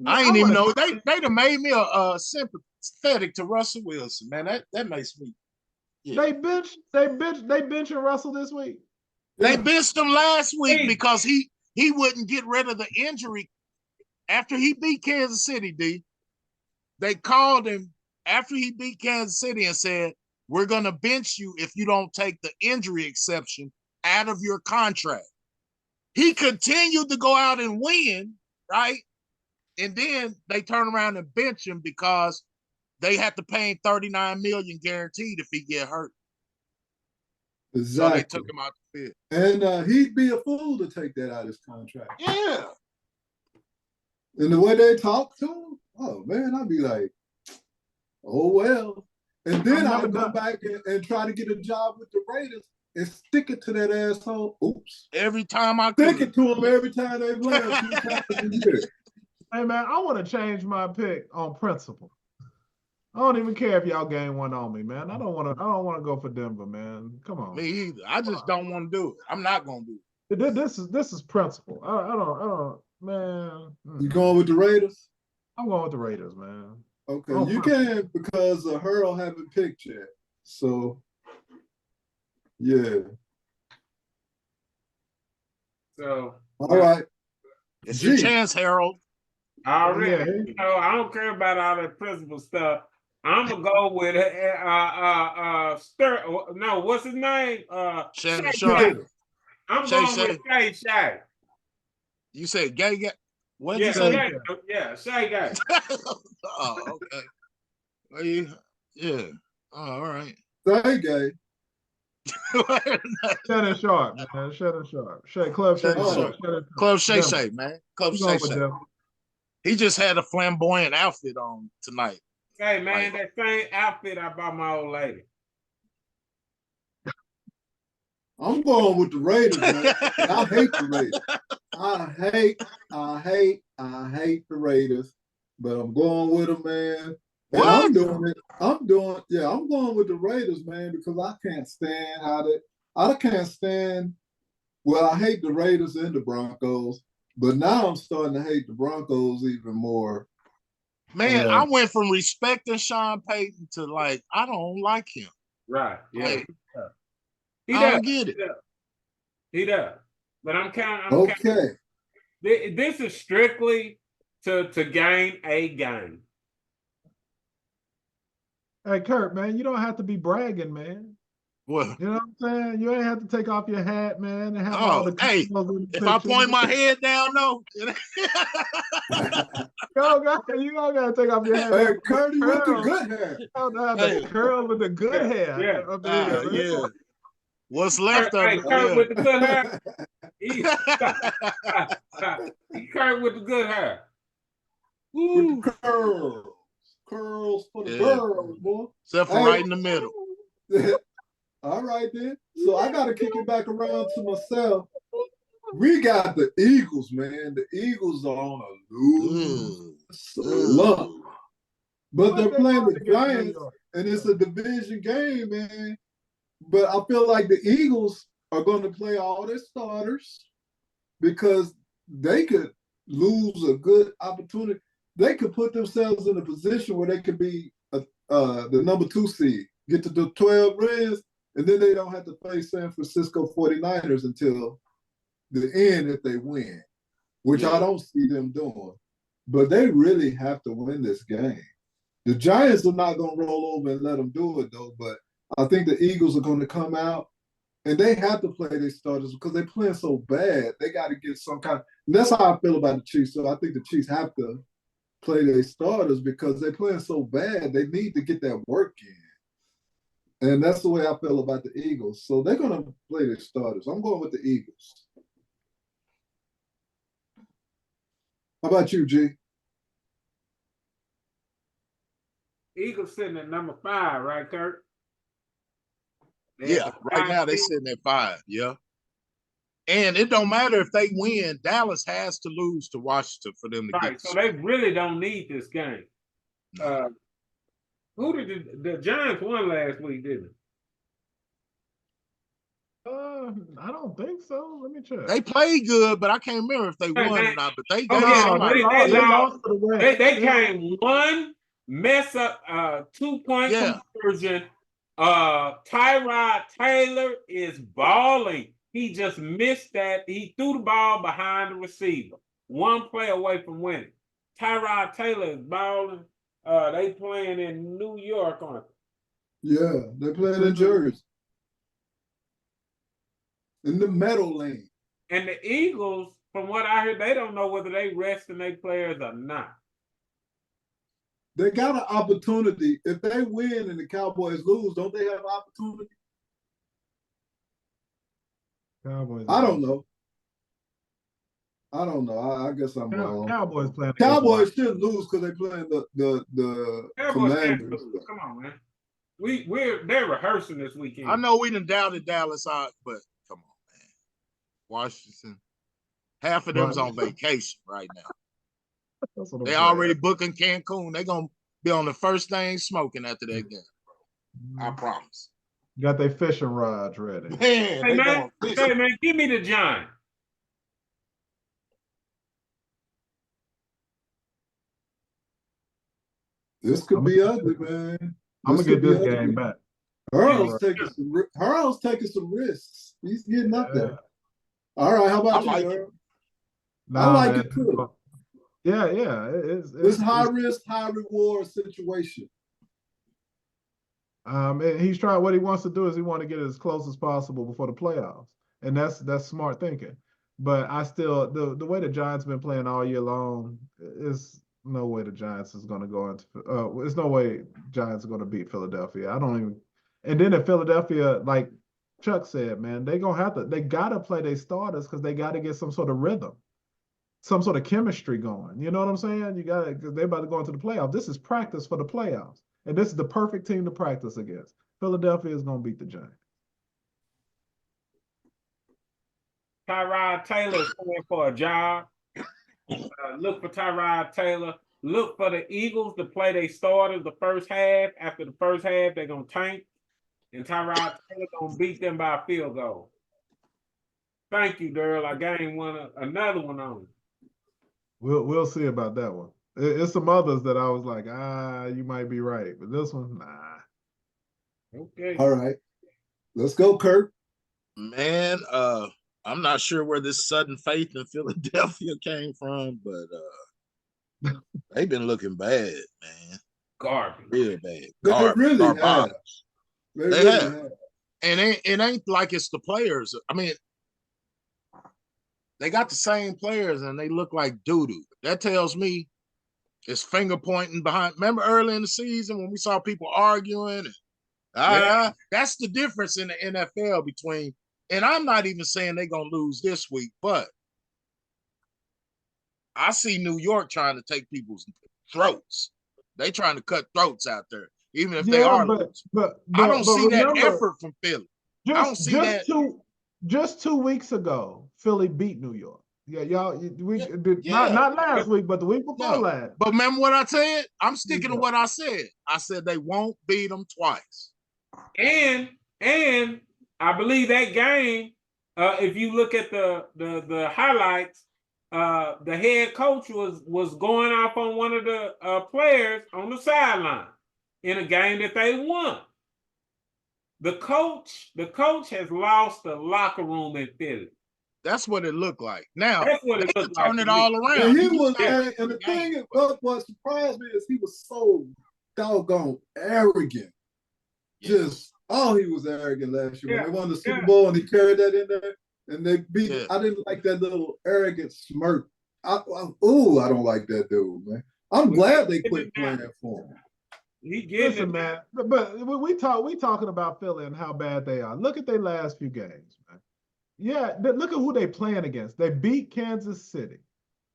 I ain't even know they done made me a sympathetic to Russell Wilson, man. That makes me. Yeah. They benching Russell this week. They benched him last week because he wouldn't get rid of the injury after he beat Kansas City. They called him after he beat Kansas City and said, "We're gonna bench you if you don't take the injury exception out of your contract." He continued to go out and win, right? And then they turn around and bench him because they had to pay him $39 million guaranteed if he get hurt. Exactly. So they took him out the field. And he'd be a fool to take that out of his contract. Yeah. And the way they talk to him, oh man, I'd be like, oh well. And then I'd come back and try to get a job with the Raiders and stick it to that asshole. Oops. Every time I stick it to him every time they play him 2 times a year. Hey man, I want to change my pick on principle. I don't even care if y'all game one on me, man. I don't want to go for Denver, man. Come on. Me either. I just don't want to do it. I'm not gonna do it. This is principle. I don't, man. You going with the Raiders? I'm going with the Raiders, man. Okay, you can because Hurl haven't picked yet. So, yeah. So, all right. It's your chance, Harold. Already, I don't care about all that principal stuff. I'm gonna go with no, what's his name? Shay Shay. I'm going with Shay Shay. You said gay? What you say? Yeah, Shay Guy. Oh, okay. Well, yeah. Oh, all right. Shay Guy. Shannon Sharp, man. Shannon Sharp. Club Shay Shay. Club Shay Shay, man. Club Shay Shay. He just had a flamboyant outfit on tonight. Hey, man, that same outfit I bought my old lady. I'm going with the Raiders, man. I hate the Raiders. I hate the Raiders, but I'm going with them, man. And I'm doing it. I'm going with the Raiders, man, because I can't stand well, I hate the Raiders and the Broncos, But now I'm starting to hate the Broncos even more. Man, I went from respecting Sean Payton to like, I don't like him. Right. Yeah. Like, He I does. don't get it. He does. But I'm counting. Okay. This is strictly to gain a game. Hey, Kurt, man, you don't have to be bragging, man. Well, You know what I'm saying? You ain't have to take off your hat, man, and have all the hey, colors in the if I picture. point my head down, no. You don't gotta take off your hat. Hey, Have Curdy with the curls. good hair. You don't have Hey. the curl with the good hair. Yeah. Up there, man. Yeah. What's left of Hey, it? Kurt Yeah. with the good hair. He Kurt with the good hair. Woo. With the curls. Curls for the Yeah. girls, boy. Except for Hey. right in the middle. All right, then. So I got to kick it back around to myself. We got the Eagles, man. The Eagles are on a lose slump. But they're playing the Giants, and it's a division game, man. But I feel like the Eagles are going to play all their starters because they could lose a good opportunity. They could put themselves in a position where they could be the number 2 seed, get to the 12 wins, and then they don't have to play San Francisco 49ers until the end if they win, which I don't see them doing. But they really have to win this game. The Giants are not going to roll over and let them do it, though, but I think the Eagles are going to come out, and they have to play their starters because they're playing so bad. They got to get some kind of – and that's how I feel about the Chiefs. So I think the Chiefs have to play their starters because they're playing so bad. They need to get that work in. And that's the way I feel about the Eagles. So they're going to play their starters. I'm going with the Eagles. How about you, G? Eagles sitting at number 5, right, Kurt? Yeah, right now they're sitting at 5. Yeah. And it don't matter if they win, Dallas has to lose to Washington for them to Right, get. so they really don't need this game. Who did the Giants won last week, didn't I don't think so. Let me check. They played good, but I can't remember if they won or not. But they Oh, got yeah, somebody. They lost to the Rams. They came one mess up 2-point conversion. Tyrod Taylor is balling. He just missed that. He threw the ball behind the receiver. One play away from winning. Tyrod Taylor is balling. They playing in New York, aren't they? Yeah, they're playing in Jersey. In the Meadowlands. And the Eagles, from what I heard, they don't know whether they resting their players or not. They got an opportunity. If they win and the Cowboys lose, don't they have an opportunity? Cowboys. I don't know. I guess I'm wrong. Cowboys playing. Cowboys should lose because they're playing the Commanders. Come on, man. They're rehearsing this weekend. I know we done doubted Dallas out, but come on, man. Washington, half of them's on vacation right now. They already booking Cancun. They're gonna be on the first thing smoking after that game, bro. I promise. Got their fishing rods ready. Man, hey man, give me the Giants. This could be ugly, man. I'm gonna get this game back. Hurl's taking some risks. He's getting up there. All right, how about you, Earl? I like it too. Yeah. It's high risk, high reward situation. And he's trying. What he wants to do is he want to get as close as possible before the playoffs, and that's smart thinking. But I still the way the Giants been playing all year long is no way the Giants is going to go into. There's no way Giants are going to beat Philadelphia. I don't even. And then if Philadelphia, like Chuck said, man, they gotta play their starters because they got to get some sort of rhythm, some sort of chemistry going. You know what I'm saying? You got to, because they're about to go into the playoffs. This is practice for the playoffs, and this is the perfect team to practice against. Philadelphia is going to beat the Giants. Tyrod Taylor is playing for a job. Look for Tyrod Taylor. Look for the Eagles to play their starters the first half. After the first half, they're going to tank. And Tyrod Taylor going to beat them by a field goal. Thank you, Daryl. I gained another one on. We'll see about that one. It's some others that I was like, you might be right, but this one, nah. Okay. All right. Let's go, Kurt. Man, I'm not sure where this sudden faith in Philadelphia came from, but they've been looking bad, man. Garbage. Real bad. They really have. Garbage. They They really have. have. And it ain't like it's the players. I mean, they got the same players and they look like doo-doo. That tells me it's finger pointing behind. Remember early in the season when we saw people arguing? That's the difference in the NFL between, and I'm not even saying they're going to lose this week, but I see New York trying to take people's throats. They trying to cut throats out there, even if they are losing. But I don't see remember, that effort from Philly. I don't see that. Just 2 weeks ago, Philly beat New York. Yeah, y'all. We did Yeah. not last week, but the week before last. But remember what I said? I'm sticking to what I said. I said they won't beat them twice. And I believe that game, if you look at the highlights, the head coach was going off on one of the players on the sideline in a game that they won. The coach has lost the locker room in Philly. That's what it looked like. Now That's what they it could looked like turn it to me. all around. And He and the thing is, what surprised me is he was so doggone arrogant. Just he was arrogant last year. When they won the Super Bowl and he carried that in there and they beat I didn't like that little arrogant smirk. I don't like that dude, man. I'm glad they quit playing for him. Listen, man. But we talking about Philly and how bad they are. Look at their last few games, man. Yeah, look at who they playing against. They beat Kansas City.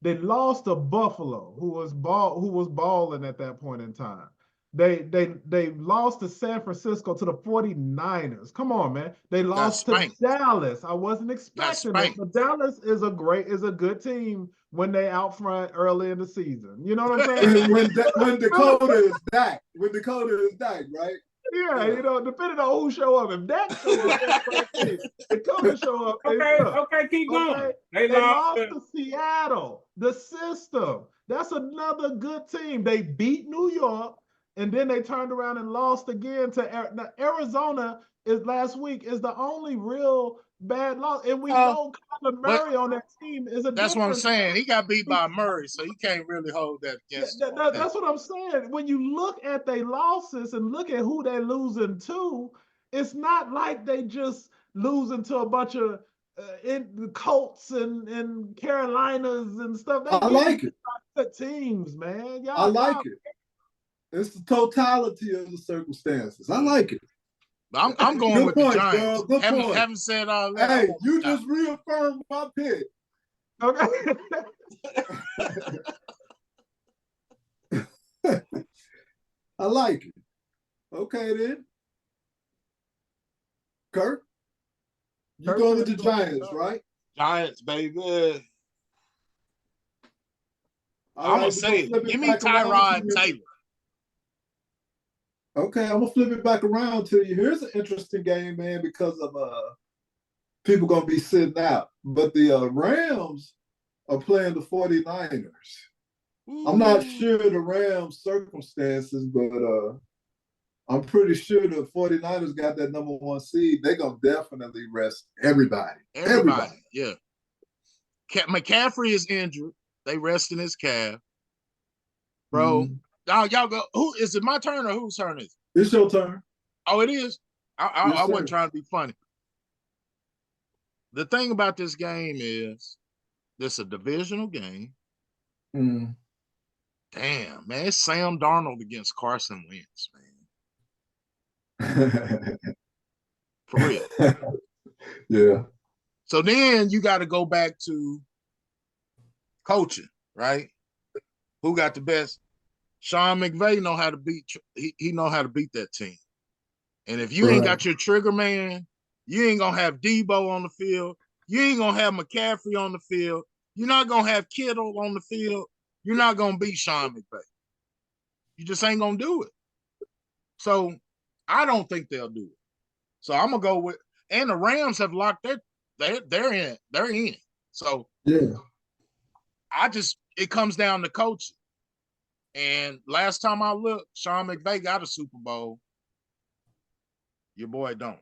They lost to Buffalo, who was balling at that point in time. They lost to San Francisco to the 49ers. Come on, man. They lost to Dallas. I wasn't expecting it, but Dallas is a good team when they out front early in the season. You know what I'm saying? when Dakota is Dak. When Dakota is Dak, right? Yeah, depending on who show up. If Dak show up, Dakota show up. Okay, keep going. They lost to Seattle. The system. That's another good team. They beat New York. And then they turned around and lost again to Arizona. Last week is the only real bad loss, and we know Kyler Murray on that team is a. That's what I'm saying. He got beat by Murray, so he can't really hold that against. That's what I'm saying. When you look at their losses and look at who they're losing to, it's not like they just losing to a bunch of in the Colts and Carolinas and stuff. I like it. Good teams, man. I like it. It's the totality of the circumstances. I like it. I'm going with the Giants. Good point. Haven't said all that. Hey, you just reaffirmed my pick. Okay. I like it. Okay, then. Kurt? You're going with the Giants, right? Giants, baby. I'm going to say it. Give me Tyrod Taylor. Okay, I'm gonna flip it back around to you. Here's an interesting game, man, because of people gonna be sitting out. But the Rams are playing the 49ers. Ooh. I'm not sure the Rams' circumstances, but I'm pretty sure the 49ers got that number 1 seed. They're gonna definitely rest everybody. Everybody. Yeah. McCaffrey is injured. They resting his calf. Bro. Now y'all go. Who is it? My turn or whose turn is it? It's your turn. Oh, it is. I wasn't trying to be funny. The thing about this game is, this a divisional game. Mm. Damn, man, it's Sam Darnold against Carson Wentz, man. For real. Yeah. So then you got to go back to coaching, right? Who got the best? Sean McVay know how to beat. He know how to beat that team. And if you ain't got your trigger man, you ain't gonna have Debo on the field. You ain't gonna have McCaffrey on the field. You're not gonna have Kittle on the field. You're not gonna beat Sean McVay. You just ain't gonna do it. So I don't think they'll do it. So I'm gonna go with. And the Rams have locked they're in. So yeah. it comes down to coaching. And last time I looked, Sean McVay got a Super Bowl. Your boy don't.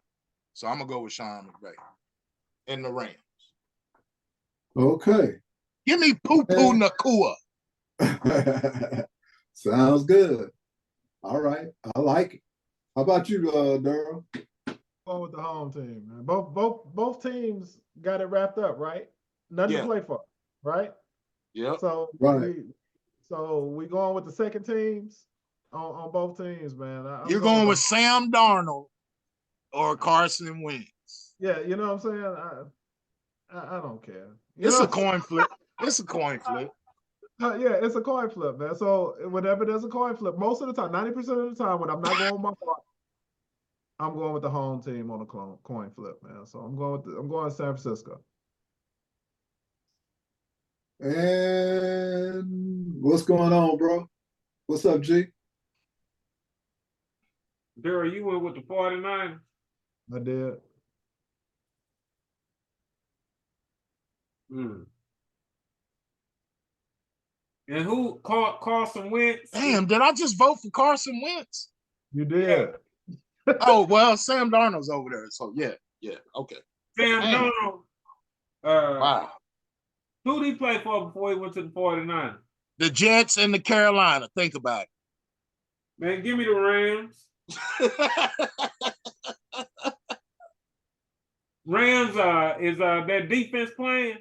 So I'm gonna go with Sean McVay and the Rams. Okay. Give me Poo Poo Nakua. Sounds good. All right. I like it. How about you, Durham? Going with the home team, man. Both teams got it wrapped up, right? Nothing Yeah. to play for, right? Yep. So Right. we going with the second teams on both teams, man. I'm You're going with Sam Darnold or Carson Wentz. Yeah, you know what I'm saying? I don't care. It's a coin flip. It's a coin flip. Yeah, it's a coin flip, man. So whenever there's a coin flip, most of the time, 90% of the time, when I'm not going with my heart, I'm going with the home team on a coin flip, man. So I'm going with San Francisco. And what's going on, bro? What's up, G? Daryl, you went with the 49ers? I did. And who called Carson Wentz? Damn, did I just vote for Carson Wentz? You did. Oh, well, Sam Darnold's over there. So, yeah, okay. Sam Damn. Darnold. Wow. Who did he play for before he went to the 49ers? The Jets and the Carolina. Think about Man, give me the Rams. it. Rams is their defense playing?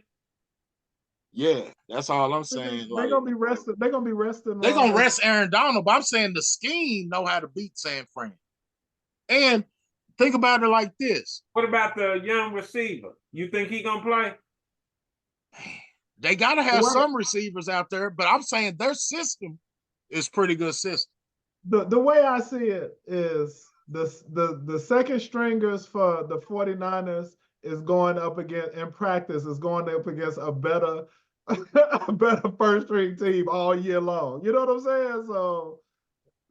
Yeah, that's all I'm saying. They're gonna be rested. They're gonna be resting. They're gonna rest Aaron Donald, but I'm saying the scheme know how to beat San Fran. And think about it like this. What about the young receiver? You think he gonna play? They gotta have some receivers out there, but I'm saying their system is pretty good system. The way I see it is the second stringers for the 49ers is going up against in practice is going up against a better first string team all year long. You know what I'm saying? So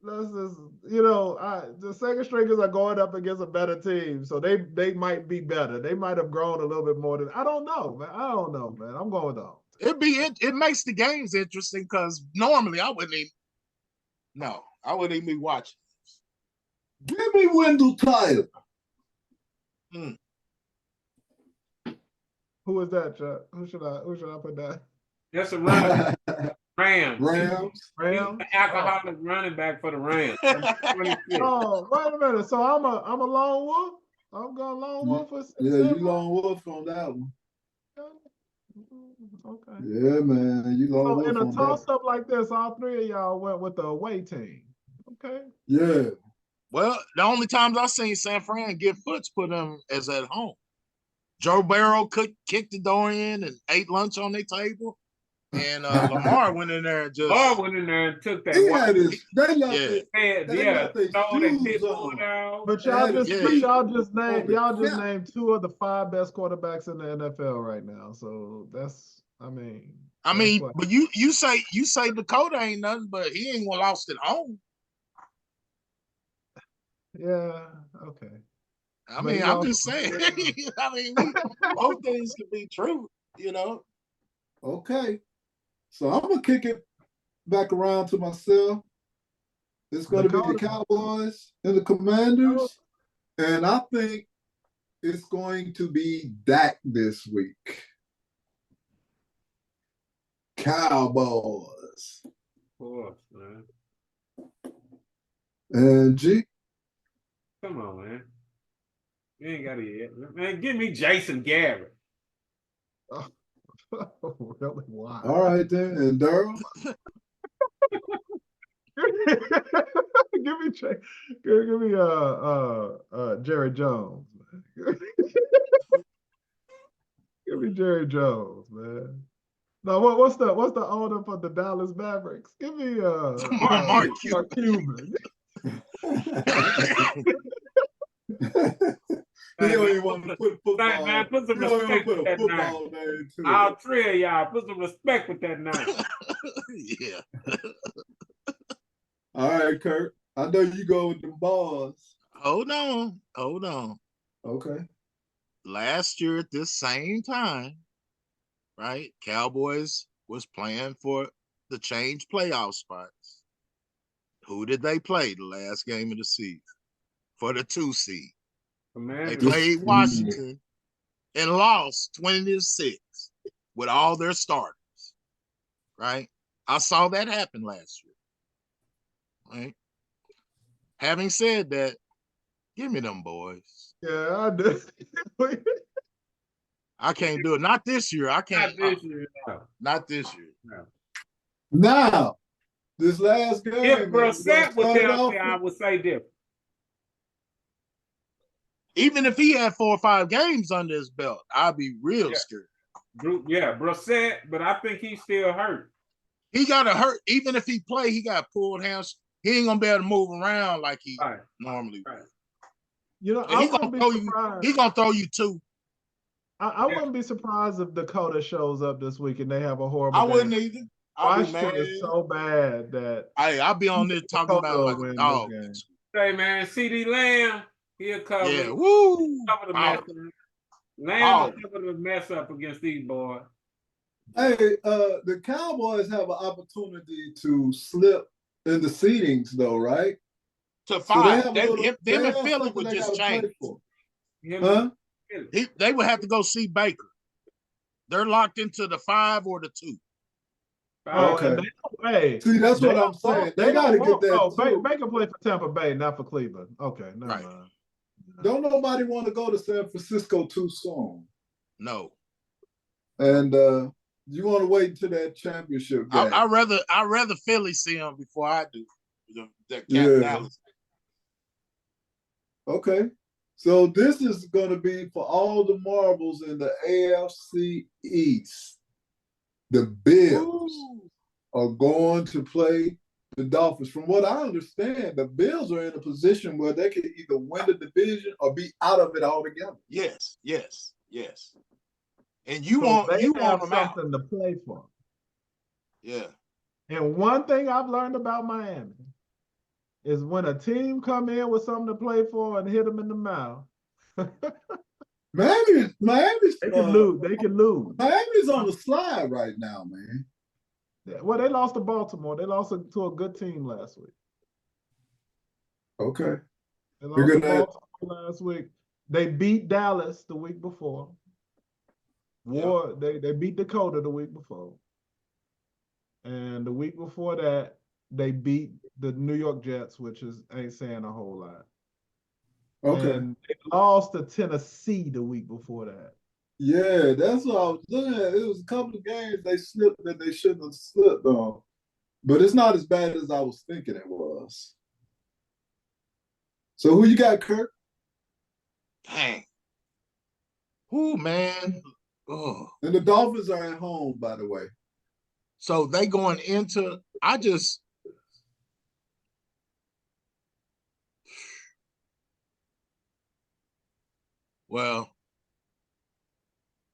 let's just, the second stringers are going up against a better team. So they might be better. They might have grown a little bit more than I don't know, man. I'm going with them. It makes the games interesting because normally I wouldn't even be watching. Give me Wendell Tyler. Who is that, Chuck? Who should I put that? That's a running Rams. Rams. He's the alcoholic running back for the Rams. Oh, wait a minute. So I'm a lone wolf. I'm going lone wolf for Yeah, you lone wolf on that one. Okay. Yeah, man. You lone wolf in a on toss that. up like this, all three of y'all went with the away team. Okay. Yeah. Well, the only times I've seen San Fran get foots put them as at home. Joe Burrow kicked the door in and ate lunch on their table. And Lamar went in there and just. Lamar went in there and took that. They left their shoes on. But y'all just named two of the 5 best quarterbacks in the NFL right now. So that's, but you say Dakota ain't nothing, but he ain't lost at home. Yeah, okay. I'm just saying. Both things can be true, Okay. So I'm gonna kick it back around to myself. It's gonna be the Cowboys and the Commanders. And I think it's going to be Dak this week. Cowboys. Of course, man. And G? Come on, man. You ain't got it yet. Man, give me Jason Garrett. Really? Why? All right, then. And Durham? Give me Jerry Jones. Give me Jerry Jones, man. No, what's the owner for the Dallas Mavericks? Give me Mark Cuban. He don't even want to put football. Man, put some respect with that name. All three of y'all, put some respect with that name. Yeah. All right, Kurt. I know you go with the balls. Hold on. Okay. Last year at this same time, right? Cowboys was playing for the change playoff spots. Who did they play the last game of the season for the 2 seed? They Commanders. played Washington and lost 20-6 with all their starters. Right? I saw that happen last year. Right? Having said that, give me them boys. Yeah, I do. I can't do it. Not this year. I can't. Not this year. No. Not this year. No. Now, this last game. If Brissett was started out off there, I would say different. Even if he had 4 or 5 games under his belt, I'd be real scared. Yeah, Brissett, but I think he's still hurt. He got to hurt. Even if he play, he got pulled hands. He ain't gonna be able to move around like he normally would. You know, He gonna throw you 2. I wouldn't be surprised if Dakota shows up this week and they have a horrible I game. wouldn't either. Washington is so bad that I'll be on there talking about like a dog. Hey man, CD Lamb, he'll cover. Yeah, woo. Cover the mess up. Lamb will cover the mess up against these boys. Hey, the Cowboys have an opportunity to slip in the seedings, though, right? To 5. So Them and Philly would just change. Huh? They would have to go see Baker. They're locked into the 5 or the 2. Okay. See, that's what I'm saying. They got to get that. Baker play for Tampa Bay, not for Cleveland. Okay, never mind. Don't nobody want to go to San Francisco too soon. No. And you want to wait until that championship game. I rather Philly see them before I do. Dallas. Okay. So this is going to be for all the marbles in the AFC East. The Bills are going to play the Dolphins. From what I understand, the Bills are in a position where they can either win the division or be out of it altogether. Yes. And you want them something out to play for. Yeah. And one thing I've learned about Miami is when a team come in with something to play for and hit them in the mouth. Miami's they can lose. They can lose. Miami's on the slide right now, man. Well, they lost to Baltimore. They lost to a good team last week. Okay. They lost to Baltimore last week. They beat Dallas the week before. They beat Dakota the week before. And the week before that, they beat the New York Jets, which ain't saying a whole lot. Okay. And they lost to Tennessee the week before that. Yeah, that's what I was looking at. It was a couple of games they slipped that they shouldn't have slipped on. But it's not as bad as I was thinking it was. So who you got, Kirk? Dang. Who, man? Oh. And the Dolphins are at home, by the way. So they going into well,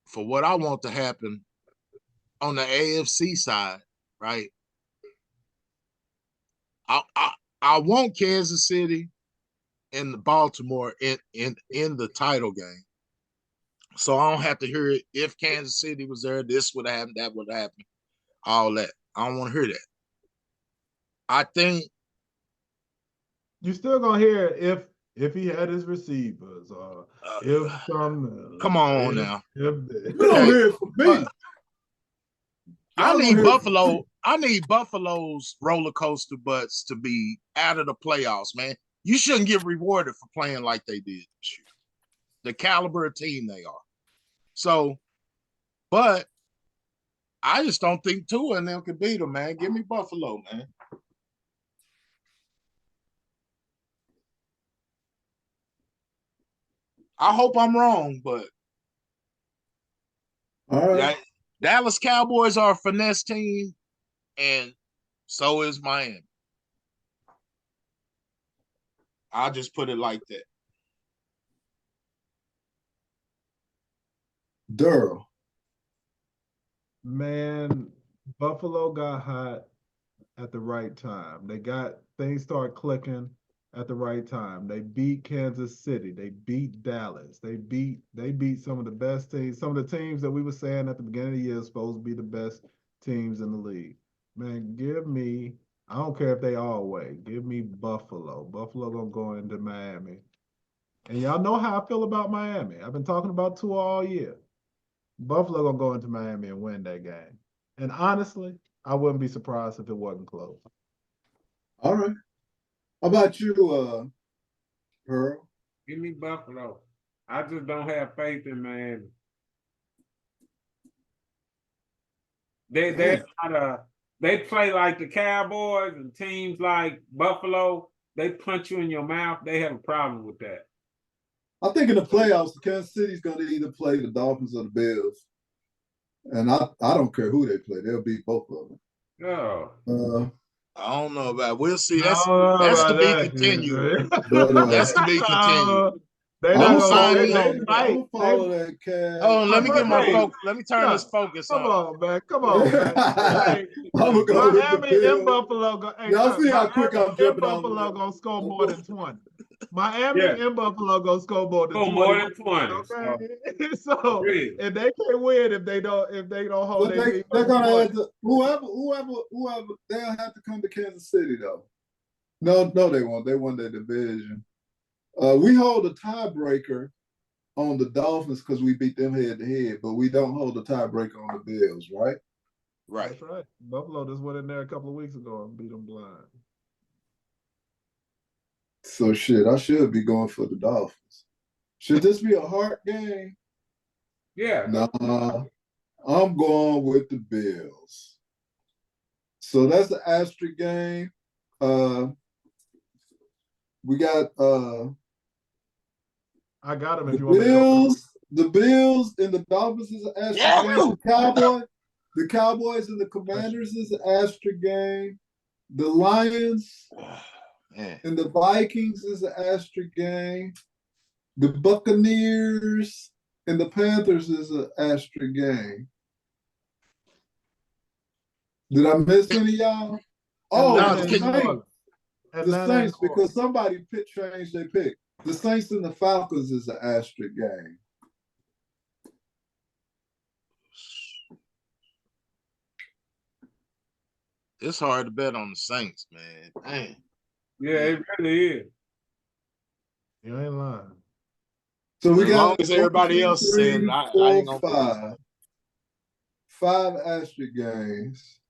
for what I want to happen on the AFC side, right? I want Kansas City and the Baltimore in the title game. So I don't have to hear it. If Kansas City was there, this would happen, that would happen, all that. I don't want to hear that. I think you still gonna hear it if he had his receivers or if some. Come on now. You don't hear it from me. I need Buffalo's roller coaster butts to be out of the playoffs, man. You shouldn't get rewarded for playing like they did this year. The caliber of team they are. So, but I just don't think Tua and them can beat them, man. Give me Buffalo, man. I hope I'm wrong, but all right. Dallas Cowboys are a finesse team, and so is Miami. I'll just put it like that. Durrell. Man, Buffalo got hot at the right time. Things start clicking at the right time. They beat Kansas City. They beat Dallas. They beat some of the best teams. Some of the teams that we were saying at the beginning of the year supposed to be the best teams in the league. Man, give me, I don't care if they all away. Give me Buffalo. Buffalo gonna go into Miami. And y'all know how I feel about Miami. I've been talking about Tua all year. Buffalo gonna go into Miami and win that game. And honestly, I wouldn't be surprised if it wasn't close. All right. How about you, Pearl? Give me Buffalo. I just don't have faith in Miami. They're not they play like the Cowboys and teams like Buffalo. They punch you in your mouth. They have a problem with that. I think in the playoffs, Kansas City's going to either play the Dolphins or the Bills. And I don't care who they play. They'll beat both of them. Oh. I don't know about. We'll see. I That's don't know to about be that, continued. But, That's to be continued. They I'm not sign gonna me they on. I'm follow that cat. Oh, let me get my Hey, focus. Let me turn this focus Come on. on, man. Come on, man. Hey, I'm gonna go with the Miami and Bills. Buffalo go. Hey, Y'all see how quick Miami I'm jumping and on Buffalo that. gonna score more than 20. Miami Yeah. and Buffalo gonna score more than Oh, 20. more than 20. Okay. So Really? and they can't win if they don't hold But their they're defense. gonna have to whoever they'll have to come to Kansas City though. No, they won't. They won their division. We hold a tiebreaker on the Dolphins because we beat them head to head, but we don't hold a tiebreaker on the Bills, right? Right. That's right. Buffalo just went in there a couple of weeks ago and beat them blind. So shit, I should be going for the Dolphins. Should this be a hard game? Yeah. Nah, I'm going with the Bills. So that's the asterisk game. We got I got him if the you want me to go. Bills. The Bills and the Dolphins is an asterisk game. The Cowboys and the Commanders is an asterisk game. The Lions and the Vikings is an asterisk game. The Buccaneers and the Panthers is an asterisk game. Did I miss any of y'all? Oh, No, the can- Saints. The Atlanta Saints, and because somebody changed their pick. The Saints and the Falcons is an asterisk game. It's hard to bet on the Saints, man. Dang. Yeah, it really is. You ain't lying. So we As got long as everybody else is saying, I ain't gonna believe five asterisk games.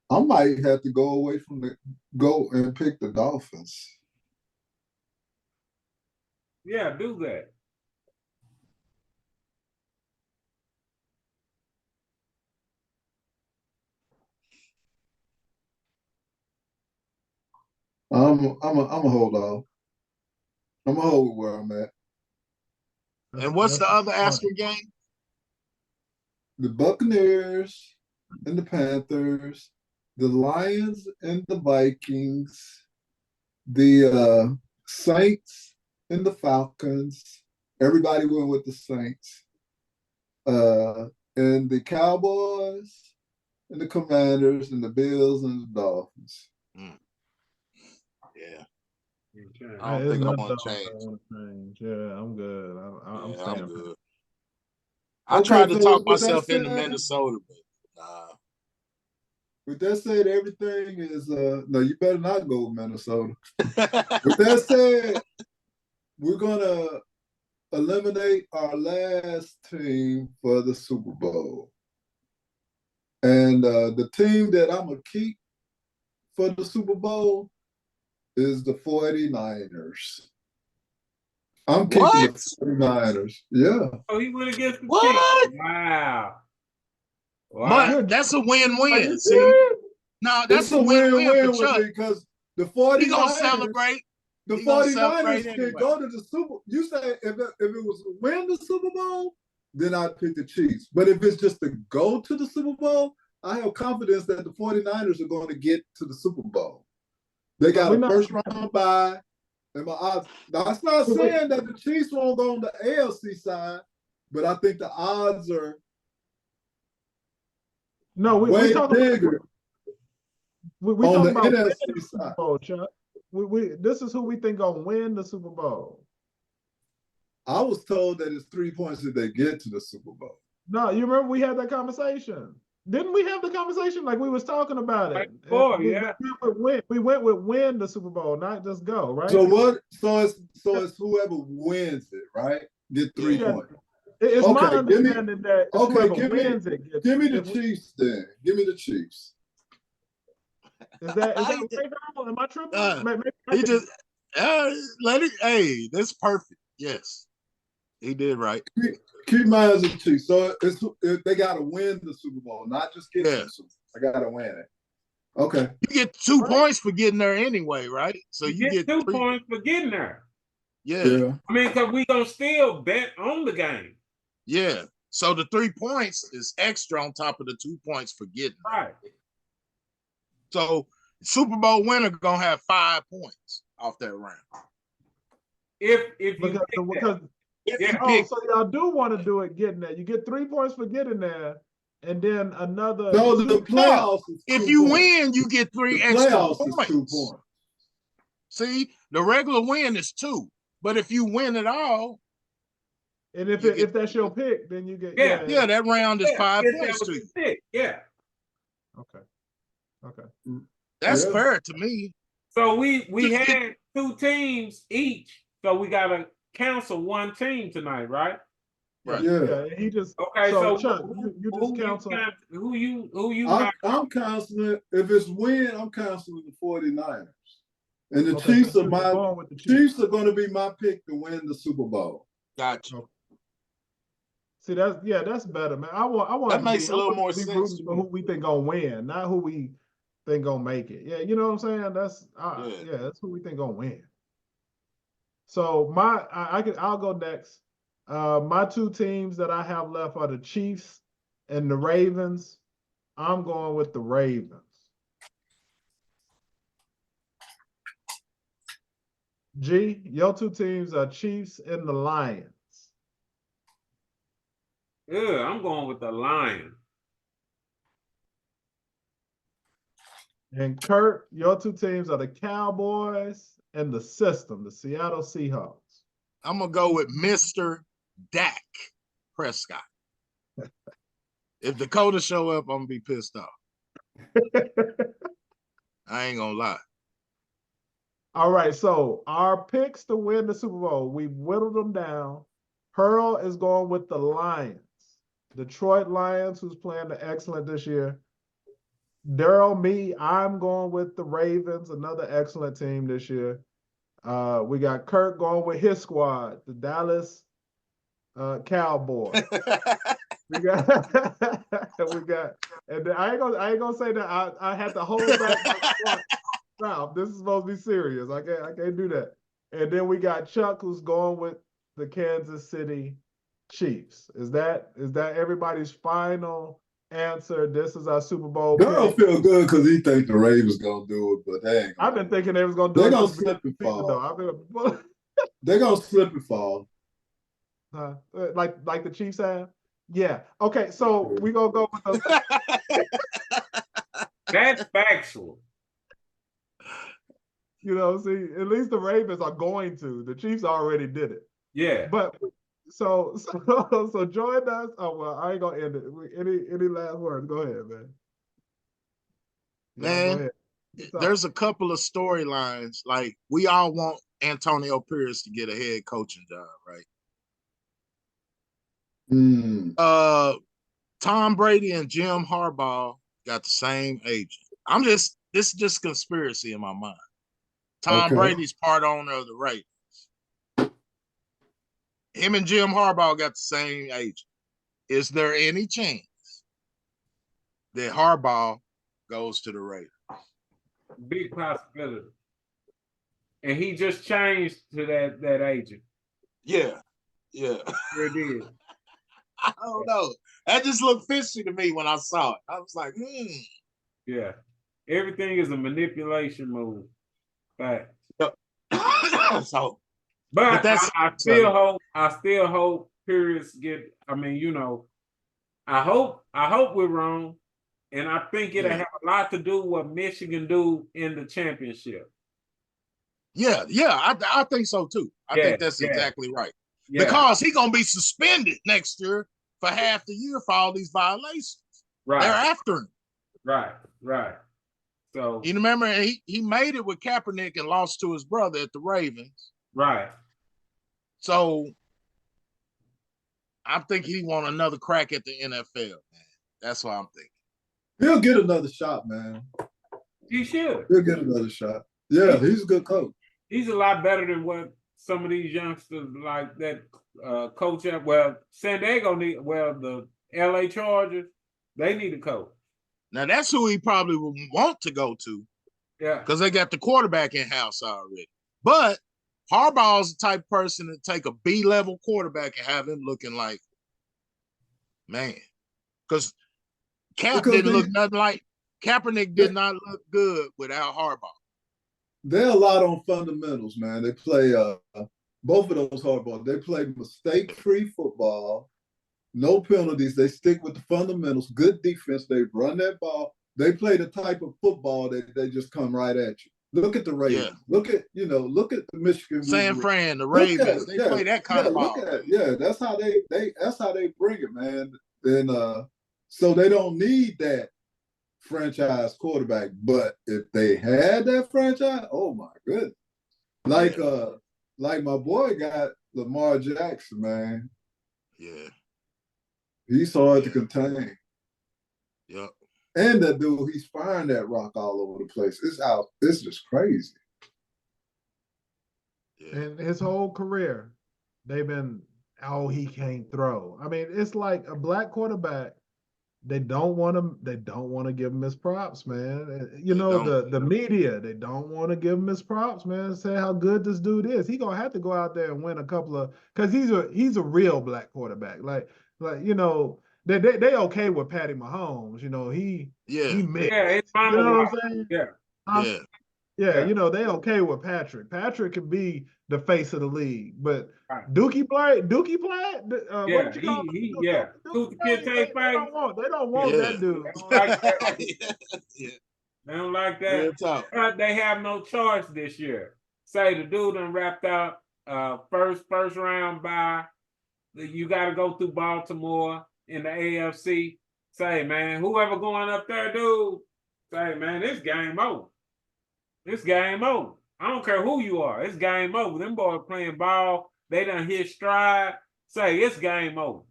I might have to go and pick the Dolphins. Yeah, do that. I'm a hold off. I'm gonna hold where I'm at. And what's the other asterisk game? The Buccaneers and the Panthers, the Lions and the Vikings, the Saints and the Falcons. Everybody went with the Saints. And the Cowboys and the Commanders and the Bills and the Dolphins. Yeah. Okay. I don't think I want to change. Yeah, I'm good. I'm Yeah, staying. I'm good. I Okay, tried to so talk with that myself into said- Minnesota, but nah. With that said, everything is no, you better not go with Minnesota. With that said, we're gonna eliminate our last team for the Super Bowl. And the team that I'm gonna keep for the Super Bowl is the 49ers. I'm keeping What? the 49ers. Yeah. Oh, he went against the What? Chiefs. Wow. But that's a Are win-win. you See, serious? no, that's It's a a win-win win-win for with Chuck. me because the He gonna 49ers celebrate. The He gonna 49ers celebrate can anyway. go to the Super. You say if it was to win the Super Bowl, then I'd pick the Chiefs. But if it's just to go to the Super Bowl, I have confidence that the 49ers are going to get to the Super Bowl. They got a first round bye. And my odds. Now, that's not saying that the Chiefs won't go on the AFC side, but I think the odds are way bigger We on talking the about winning NFC the Super side. Bowl, Chuck. This is who we think gonna win the Super Bowl. I was told that it's 3 points if they get to the Super Bowl. No, you remember we had that conversation. Didn't we have the conversation? Like we was talking about it. Like before, we, yeah. we went with win the Super Bowl, not just go, right? So what? So it's whoever wins it, right? Get 3 Yeah. points. It's my Okay, give me- understanding that it's okay, whoever give me- wins it gets Give me it. the If we- Chiefs then. Give me the Chiefs. Is that right, Donald? Am I tripping? Maybe I He can- just let it. Hey, that's perfect. Yes, he did right. Keep my eyes on the Chiefs. So they got to win the Super Bowl, not just get Yeah. the Super Bowl. I got to win it. Okay. You get 2 Right. points for getting there anyway, right? So You get 2 3. points for getting there. Yeah, I mean, because we gonna still bet on the game. yeah. So the 3 points is extra on top of the 2 points for getting there. Right. So Super Bowl winner gonna have 5 points off that round. If you because, pick that. because If Yeah. you oh, pick, so y'all do want to do it getting there. You get 3 points for getting there, and then another. No, the 2 playoffs is if 2 you points. win, you get 3 The extra playoffs points. is 2 points. See, the regular win is 2, but if you win it all, And if you if get- that's your pick, then you get yeah, that round is Yeah, 5 if that points was to the you. pick, yeah. Okay. That's Yeah. fair to me. So we Just get- had 2 teams each, so we gotta cancel 1 team tonight, right? Right. Yeah. Yeah, he just. Okay, So, so Chuck, who you just counsel. who you I'm counseling. If it's win, I'm counseling the 49ers. And the Okay, Chiefs so are you're my going with the Chiefs are going to be my pick to win the Super Bowl. Gotcha. See, that's better, man. I want That makes a little more be sense rooting to for me. who we think gonna win, not who we think gonna make it. Yeah, you know what I'm saying? That's Yeah. that's who we think gonna win. So I'll go next. My 2 teams that I have left are the Chiefs and the Ravens. I'm going with the Ravens. G, your 2 teams are Chiefs and the Lions. Yeah, I'm going with the Lions. And Kurt, your 2 teams are the Cowboys and the System, the Seattle Seahawks. I'm gonna go with Mr. Dak Prescott. If Dakota show up, I'm gonna be pissed off. I ain't gonna lie. All right, so our picks to win the Super Bowl, we whittled them down. Pearl is going with the Lions, Detroit Lions, who's playing excellent this year. Daryl, I'm going with the Ravens, another excellent team this year. We got Kirk going with his squad, the Dallas Cowboys. We got, and I ain't gonna say that I had to hold back my squad. Wow, this is supposed to be serious. I can't do that. And then we got Chuck, who's going with the Kansas City Chiefs. Is that everybody's final answer? This is our Super Bowl Darrell pick. feel good because he think the Ravens gonna do it, but they ain't. I've been thinking they was gonna do They're it. gonna since the slip and beginning of fall. the season, though. They're gonna slip and fall. Like the Chiefs have. Yeah. Okay. So we gonna go with the. That's factual. You know, see, at least the Ravens are going to. The Chiefs already did it. Yeah. But so join us. Oh well, I ain't gonna end it. Any last words? Go ahead, man. Man, go ahead. There's a couple of storylines. Like we all want Antonio Pierce to get a head coaching job, right? Tom Brady and Jim Harbaugh got the same agent. This is just conspiracy in my mind. Tom Okay. Brady's part owner of the Raiders. Him and Jim Harbaugh got the same agent. Is there any chance that Harbaugh goes to the Raiders? Big possibility. And he just changed to that agent. Yeah. Sure did. I don't know. That just looked fishy to me when I saw it. I was like, Yeah. Everything is a manipulation move. Fact. So, But that's I still hope Pierce get. I mean, you know, I hope we're wrong, and I think it'll have a lot to do with what Michigan do in the championship. Yeah, I think so too. I think that's exactly right. Yeah. Because he's gonna be suspended next year for half the year for all these violations. Right. They're after him. Right. So You remember he made it with Kaepernick and lost to his brother at the Ravens. right. So I think he want another crack at the NFL, man. That's what I'm thinking. He'll get another shot, man. He should. He'll get another shot. Yeah, he's a good coach. He's a lot better than what some of these youngsters like that coach at. Well, San Diego the LA Chargers, they need a coach. Now that's who he probably would want to go to. Yeah. Because they got the quarterback in house already. But Harbaugh's the type of person to take a B-level quarterback and have him looking like, man. Because Kaepernick did not look good without Harbaugh. They're a lot on fundamentals, man. They play both of those Harbaugh. They play mistake-free football, no penalties. They stick with the fundamentals, good defense. They run that ball. They play the type of football that they just come right at you. Look at the Ravens. Yeah. Look at the Michigan. San Fran, the Ravens, they play that kind of ball. That's how they bring it, man. And so they don't need that franchise quarterback. But if they had that franchise, oh my goodness. Like my boy got Lamar Jackson, man. Yeah. He's hard to contain. Yep. And that dude, he's firing that rock all over the place. It's just crazy. Yeah. And his whole career, they've been, he can't throw. I mean, it's like a black quarterback. They don't want to give him his props, man. The media, they don't want to give him his props, man. Say how good this dude is. He gonna have to go out there and win a couple of, because he's a real black quarterback. They okay with Patty Mahomes. He mixed. Yeah, it's fine. You know what I'm saying? Yeah. Yeah, they okay with Patrick. Patrick could be the face of the league, but Right. Dookie Platt, Dookie they don't want that dude. They don't like that. Yeah. They don't like Real that. talk. But they have no choice this year. Say the dude done wrapped up first round bye. You got to go through Baltimore in the AFC. Say, man, whoever going up there, dude, say, man, this game over. It's game over. I don't care who you are. It's game over. Them boys playing ball. They done hit stride. Say, it's game over.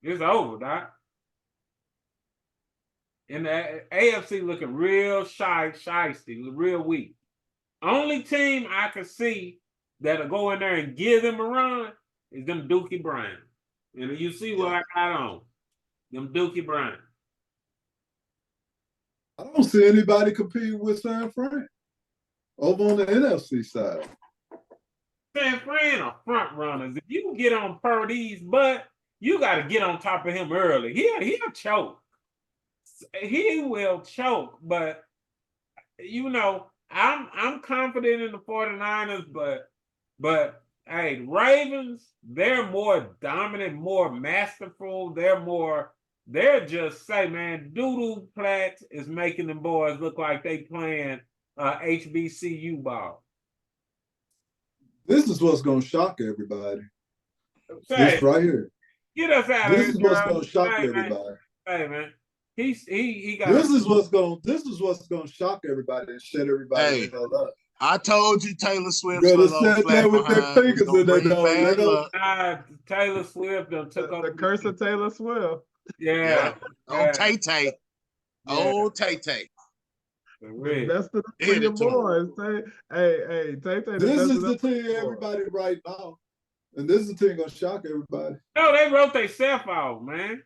It's over, Doc. And the AFC looking real shiesty, real weak. Only team I can see that'll go in there and give them a run is them Dookie Browns. And you see what I got on. Them Dookie Browns. I don't see anybody competing with San Fran over on the NFC side. San Fran are front runners. If you get on Purdy's butt, you got to get on top of him early. He'll choke. He will choke, but I'm confident in the 49ers, but hey, the Ravens, they're more dominant, more masterful. They're just say, man, Doodoo Platt is making them boys look like they playing HBCU ball. This is what's going to shock everybody. Say, this right here. Get us out of here. This is what's going to shock everybody. Hey, man. He got. This is what's going to shock everybody and shut everybody the hell up. I told you Taylor Swift. Gotta sit there with their fingers in their nose. Taylor Swift done took up the curse of Taylor Swift. Yeah. Oh, Tay-Tay. Oh, Tay-Tay. That's the your boys. Hey, Tay-Tay. This is the team everybody right now. And this is the team gonna shock everybody. No, they wrote themselves out, man.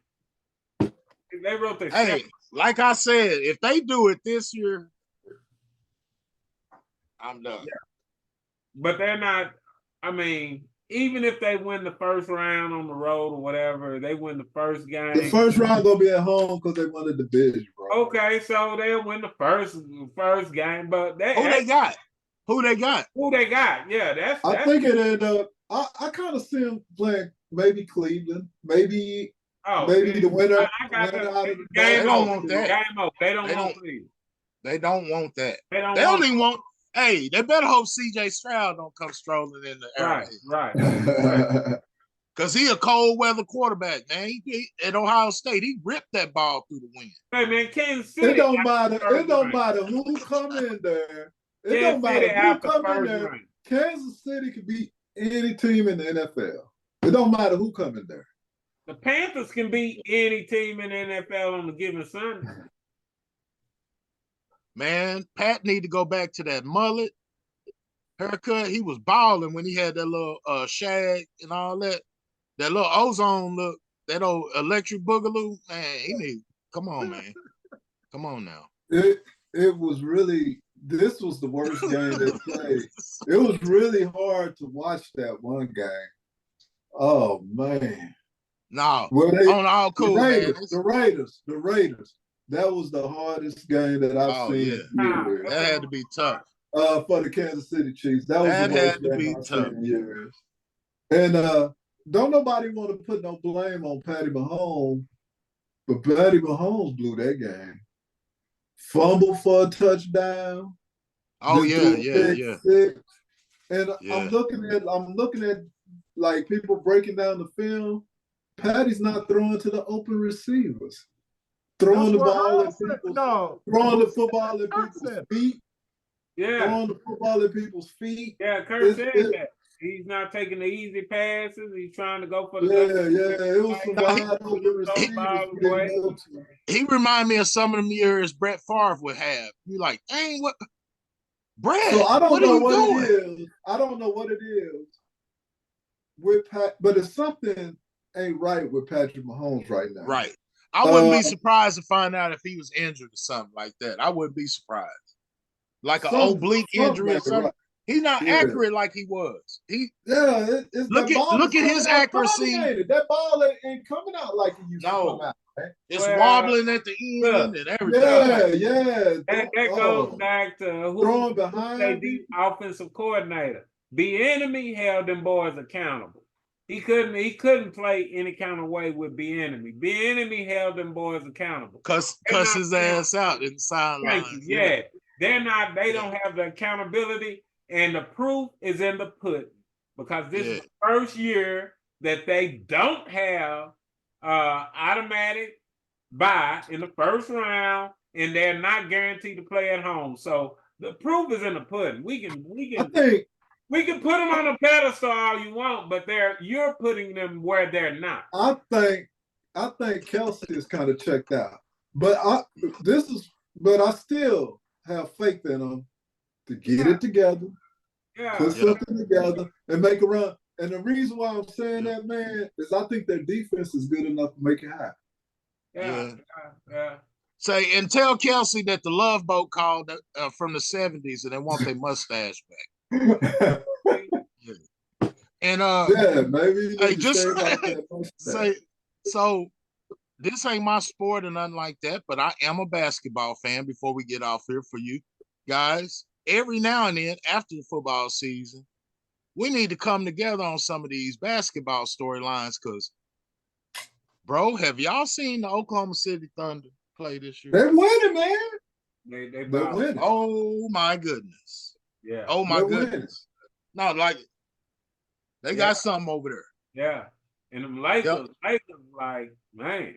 They wrote themselves. Hey, like I said, if they do it this year, I'm done. Yeah. But they're not, even if they win the first round on the road or whatever, they win the first game. The first round gonna be at home because they won the division, bro. Okay, so they'll win the first game, but Who they got? Who they got? Yeah, I think it ended up. I kind of see them playing maybe Cleveland, maybe the winner. They don't want that. Game over. They don't want Cleveland. They don't want that. They don't even want. Hey, they better hope C.J. Stroud don't come strolling in the area. Right. Cause he a cold weather quarterback, man. At Ohio State, he ripped that ball through the wind. Hey man, Kansas City. It don't matter. first It don't round. matter who come in there. It Kansas don't matter City who out the come in first there. round. Kansas City could beat any team in the NFL. It don't matter who come in there. The Panthers can beat any team in the NFL on a given Sunday. Man, Pat need to go back to that mullet haircut. He was balling when he had that little shag and all that. That little ozone look, that old electric boogaloo. Man, he need come on, man. Come on now. It was really, this was the worst game they played. It was really hard to watch that one game. Oh man. No, Well, on all cool, man. The Raiders. That was the hardest game that I've seen in years. That had to be tough. For the Kansas City Chiefs. That was That the worst had to game be I've tough. seen in years. And don't nobody want to put no blame on Patty Mahomes, but Patty Mahomes blew that game. Fumble for a touchdown. Oh Just yeah, do a yeah. pick six. And Yeah. I'm looking at like people breaking down the film. Patty's not throwing to the open receivers. Throwing the ball at people's, throwing the football at people's feet. Yeah. Throwing the football at people's feet. Yeah, Kurt said that. He's not taking the easy passes. He's trying to go for the It was some wide open receivers. He reminded me of some of them years Brett Favre would have. You like, dang, what Brett? So I don't what know are you what doing? it is. I don't know what it is with Pat, but it's something ain't right with Patrick Mahomes right now. Right. I wouldn't be surprised to find out if he was injured or something like that. I wouldn't be surprised. Like an oblique injury or something. Right. He's not accurate like he was. Look at his accuracy. That ball ain't coming out like it used to come out. Right? It's wobbling at the end and everything. That goes back to who behind the offensive coordinator. The enemy held them boys accountable. He couldn't play any kind of way with the enemy. The enemy held them boys accountable. Cuss his ass out in the sidelines. Yeah. They don't have the accountability, and the proof is in the pudding. Because this is the first year that they don't have automatic bye in the first round, and they're not guaranteed to play at home. So the proof is in the pudding. We can put them on a pedestal all you want, but you're putting them where they're not. I think Kelsey is kind of checked out, but I still have faith in them to get it together, put something together, and make a run. And the reason why I'm saying that, man, is I think their defense is good enough to make it happen. Say, and tell Kelsey that the Love Boat called from the 70s and they want their mustache back. And maybe just say, so this ain't my sport or nothing like that, but I am a basketball fan before we get off here for you guys. Every now and then after the football season, we need to come together on some of these basketball storylines because, bro, have y'all seen the Oklahoma City Thunder play this year? They're winning, man. They're winning. Oh, my goodness. Yeah. Oh, my They're goodness. No, like, they got something over there. Yeah. And them Lakers, like, man.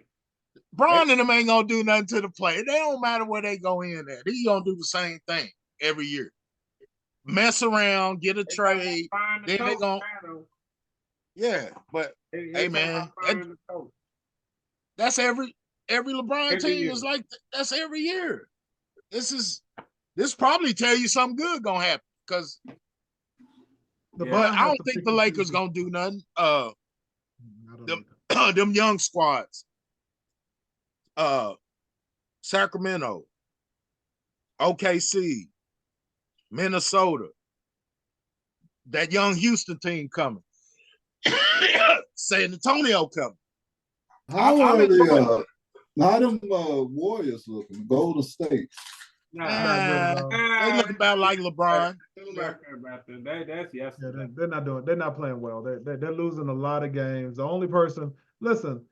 Bron and them ain't going to do nothing to the play. They don't matter where they go in at. He going to do the same thing every year. Mess around, get a trade. Then they going to. Yeah, but, hey, man. That's every LeBron team is like, that's every year. This probably tell you something good going to happen because but I don't think the Lakers gonna do nothing. Them young squads. Sacramento, OKC, Minnesota. That young Houston team coming. San Antonio coming. How are them Warriors looking? Golden State. They look about like LeBron. That's yesterday. They're not playing well. They're losing a lot of games. The only person, listen,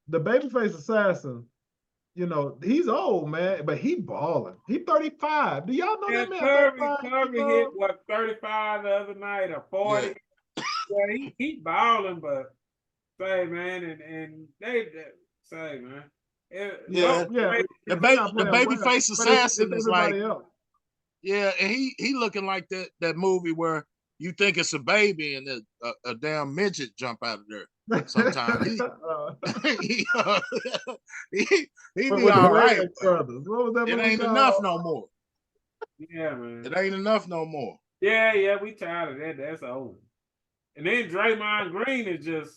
the babyface assassin, he's old, man, but he balling. He 35. Do y'all know that man? Curry hit 35 the other night or 40. Yeah, he balling, but Say, man, and they say, man. Yeah. Yeah, The if they're not playing well, babyface but assassin it's is like, everybody else. yeah, and he looking like that movie where you think it's a baby and a damn midget jump out of there. Sometimes he, he be with the all right. Wayans brothers. What was that It movie ain't called? enough no more. Yeah, man. It ain't enough no more. Yeah, we tired of that. That's old. And then Draymond Green is just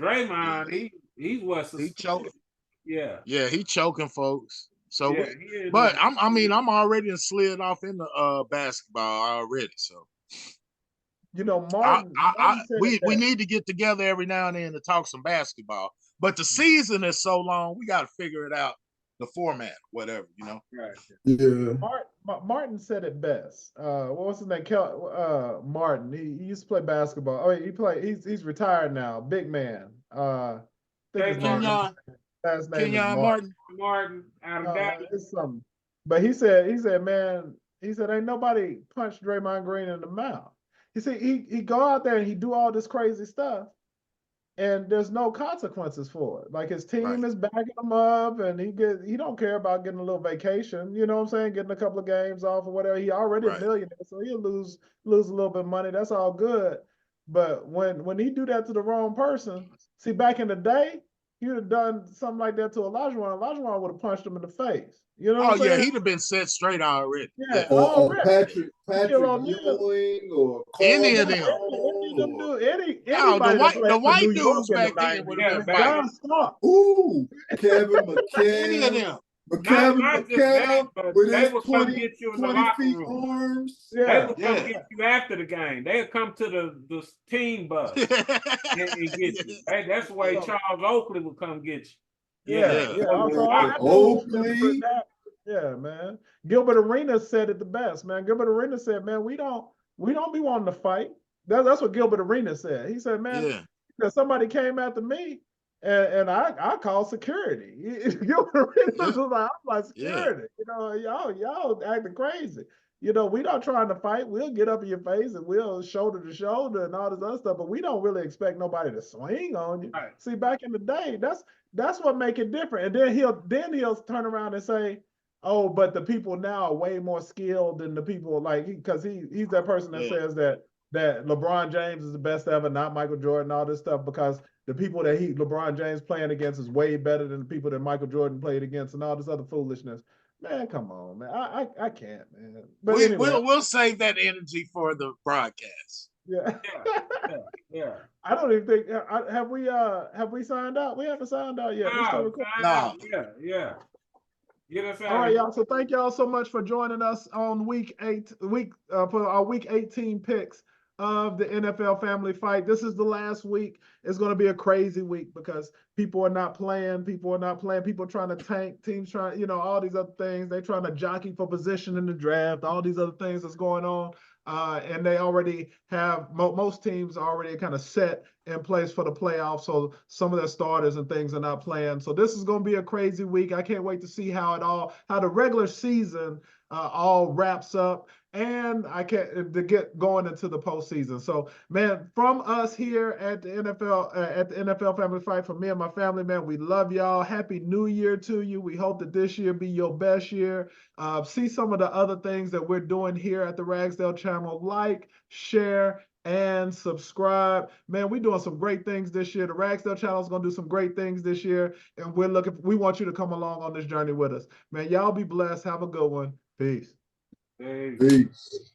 Draymond. Yeah. He's what He choking. Yeah. Yeah, he choking folks. So, Yeah, but I'm already slid off into basketball already. So, Martin said we that. need to get together every now and then to talk some basketball. But the season is so long, we got to figure it out, the format, whatever, Right. Yeah. Martin said it best. What was his name? Martin. He used to play basketball. Oh, he's retired now. Big man. I think his last name is Kenyon Martin. Martin out of Dallas. It's something. But he said, man, ain't nobody punched Draymond Green in the mouth. He said he go out there and he do all this crazy stuff, and there's no consequences for it. Like his team is backing him up, and he don't care about getting a little vacation. You know what I'm saying? Getting a couple of games off or whatever. He already a millionaire, so he'll lose a little bit of money. That's all good. But when he do that to the wrong person, see, back in the day, he would have done something like that to Olajuwon. Olajuwon would have punched him in the face. You know what I'm saying? He'd have been set straight already. Yeah. Or already. Patrick Ewing or Any of them. Anybody the white New dudes York in back the then 90s, would have been John Stark. Ooh, Kevin Any of McCann. them. Not just that, but with they his will come 20, get you in the 20 locker feet room. arms. They Yeah. will come get you after the game. They'll come to the team bus and get you. Hey, that's the way Charles Oakley will come get you. Yeah. Oakley. Yeah, man. Gilbert Arenas said it the best, man. Gilbert Arenas said, man, we don't be wanting to fight. That's what Gilbert Arenas said. He said, man, somebody came after me and I called security. Gilbert Arenas was like, I'm like, security. Y'all acting crazy. We not trying to fight. We'll get up in your face and we'll shoulder to shoulder and all this other stuff, but we don't really expect nobody to swing on you. Right. See, back in the day, that's what make it different. And then he'll turn around and say, oh, but the people now are way more skilled than the people because he's that person that says that LeBron James is the best ever, not Michael Jordan, all this stuff, because the people that LeBron James playing against is way better than the people that Michael Jordan played against and all this other foolishness. Man, come on, man. I can't, man. But anyway, we'll save that energy for the broadcast. Yeah. Yeah. I don't even think have we signed out? We haven't signed out yet. We still recording. No. Yeah. Get us out. All right, y'all. So thank y'all so much for joining us on for our week 18 picks of the NFL Family Fight. This is the last week. It's going to be a crazy week because people are not playing. People are trying to tank. Teams trying, all these other things. They're trying to jockey for position in the draft. All these other things that's going on. And they already have, most teams already kind of set in place for the playoffs. So some of their starters and things are not playing. So this is going to be a crazy week. I can't wait to see how the regular season all wraps up. And I can't to get going into the postseason. So, man, from us here at the NFL Family Fight, from me and my family, man, we love y'all. Happy New Year to you. We hope that this year be your best year. See some of the other things that we're doing here at the Ragsdale channel. Like, share, and subscribe. Man, we're doing some great things this year. The Ragsdale channel is going to do some great things this year. And we want you to come along on this journey with us. Man, y'all be blessed. Have a good one. Peace. Hey. Peace.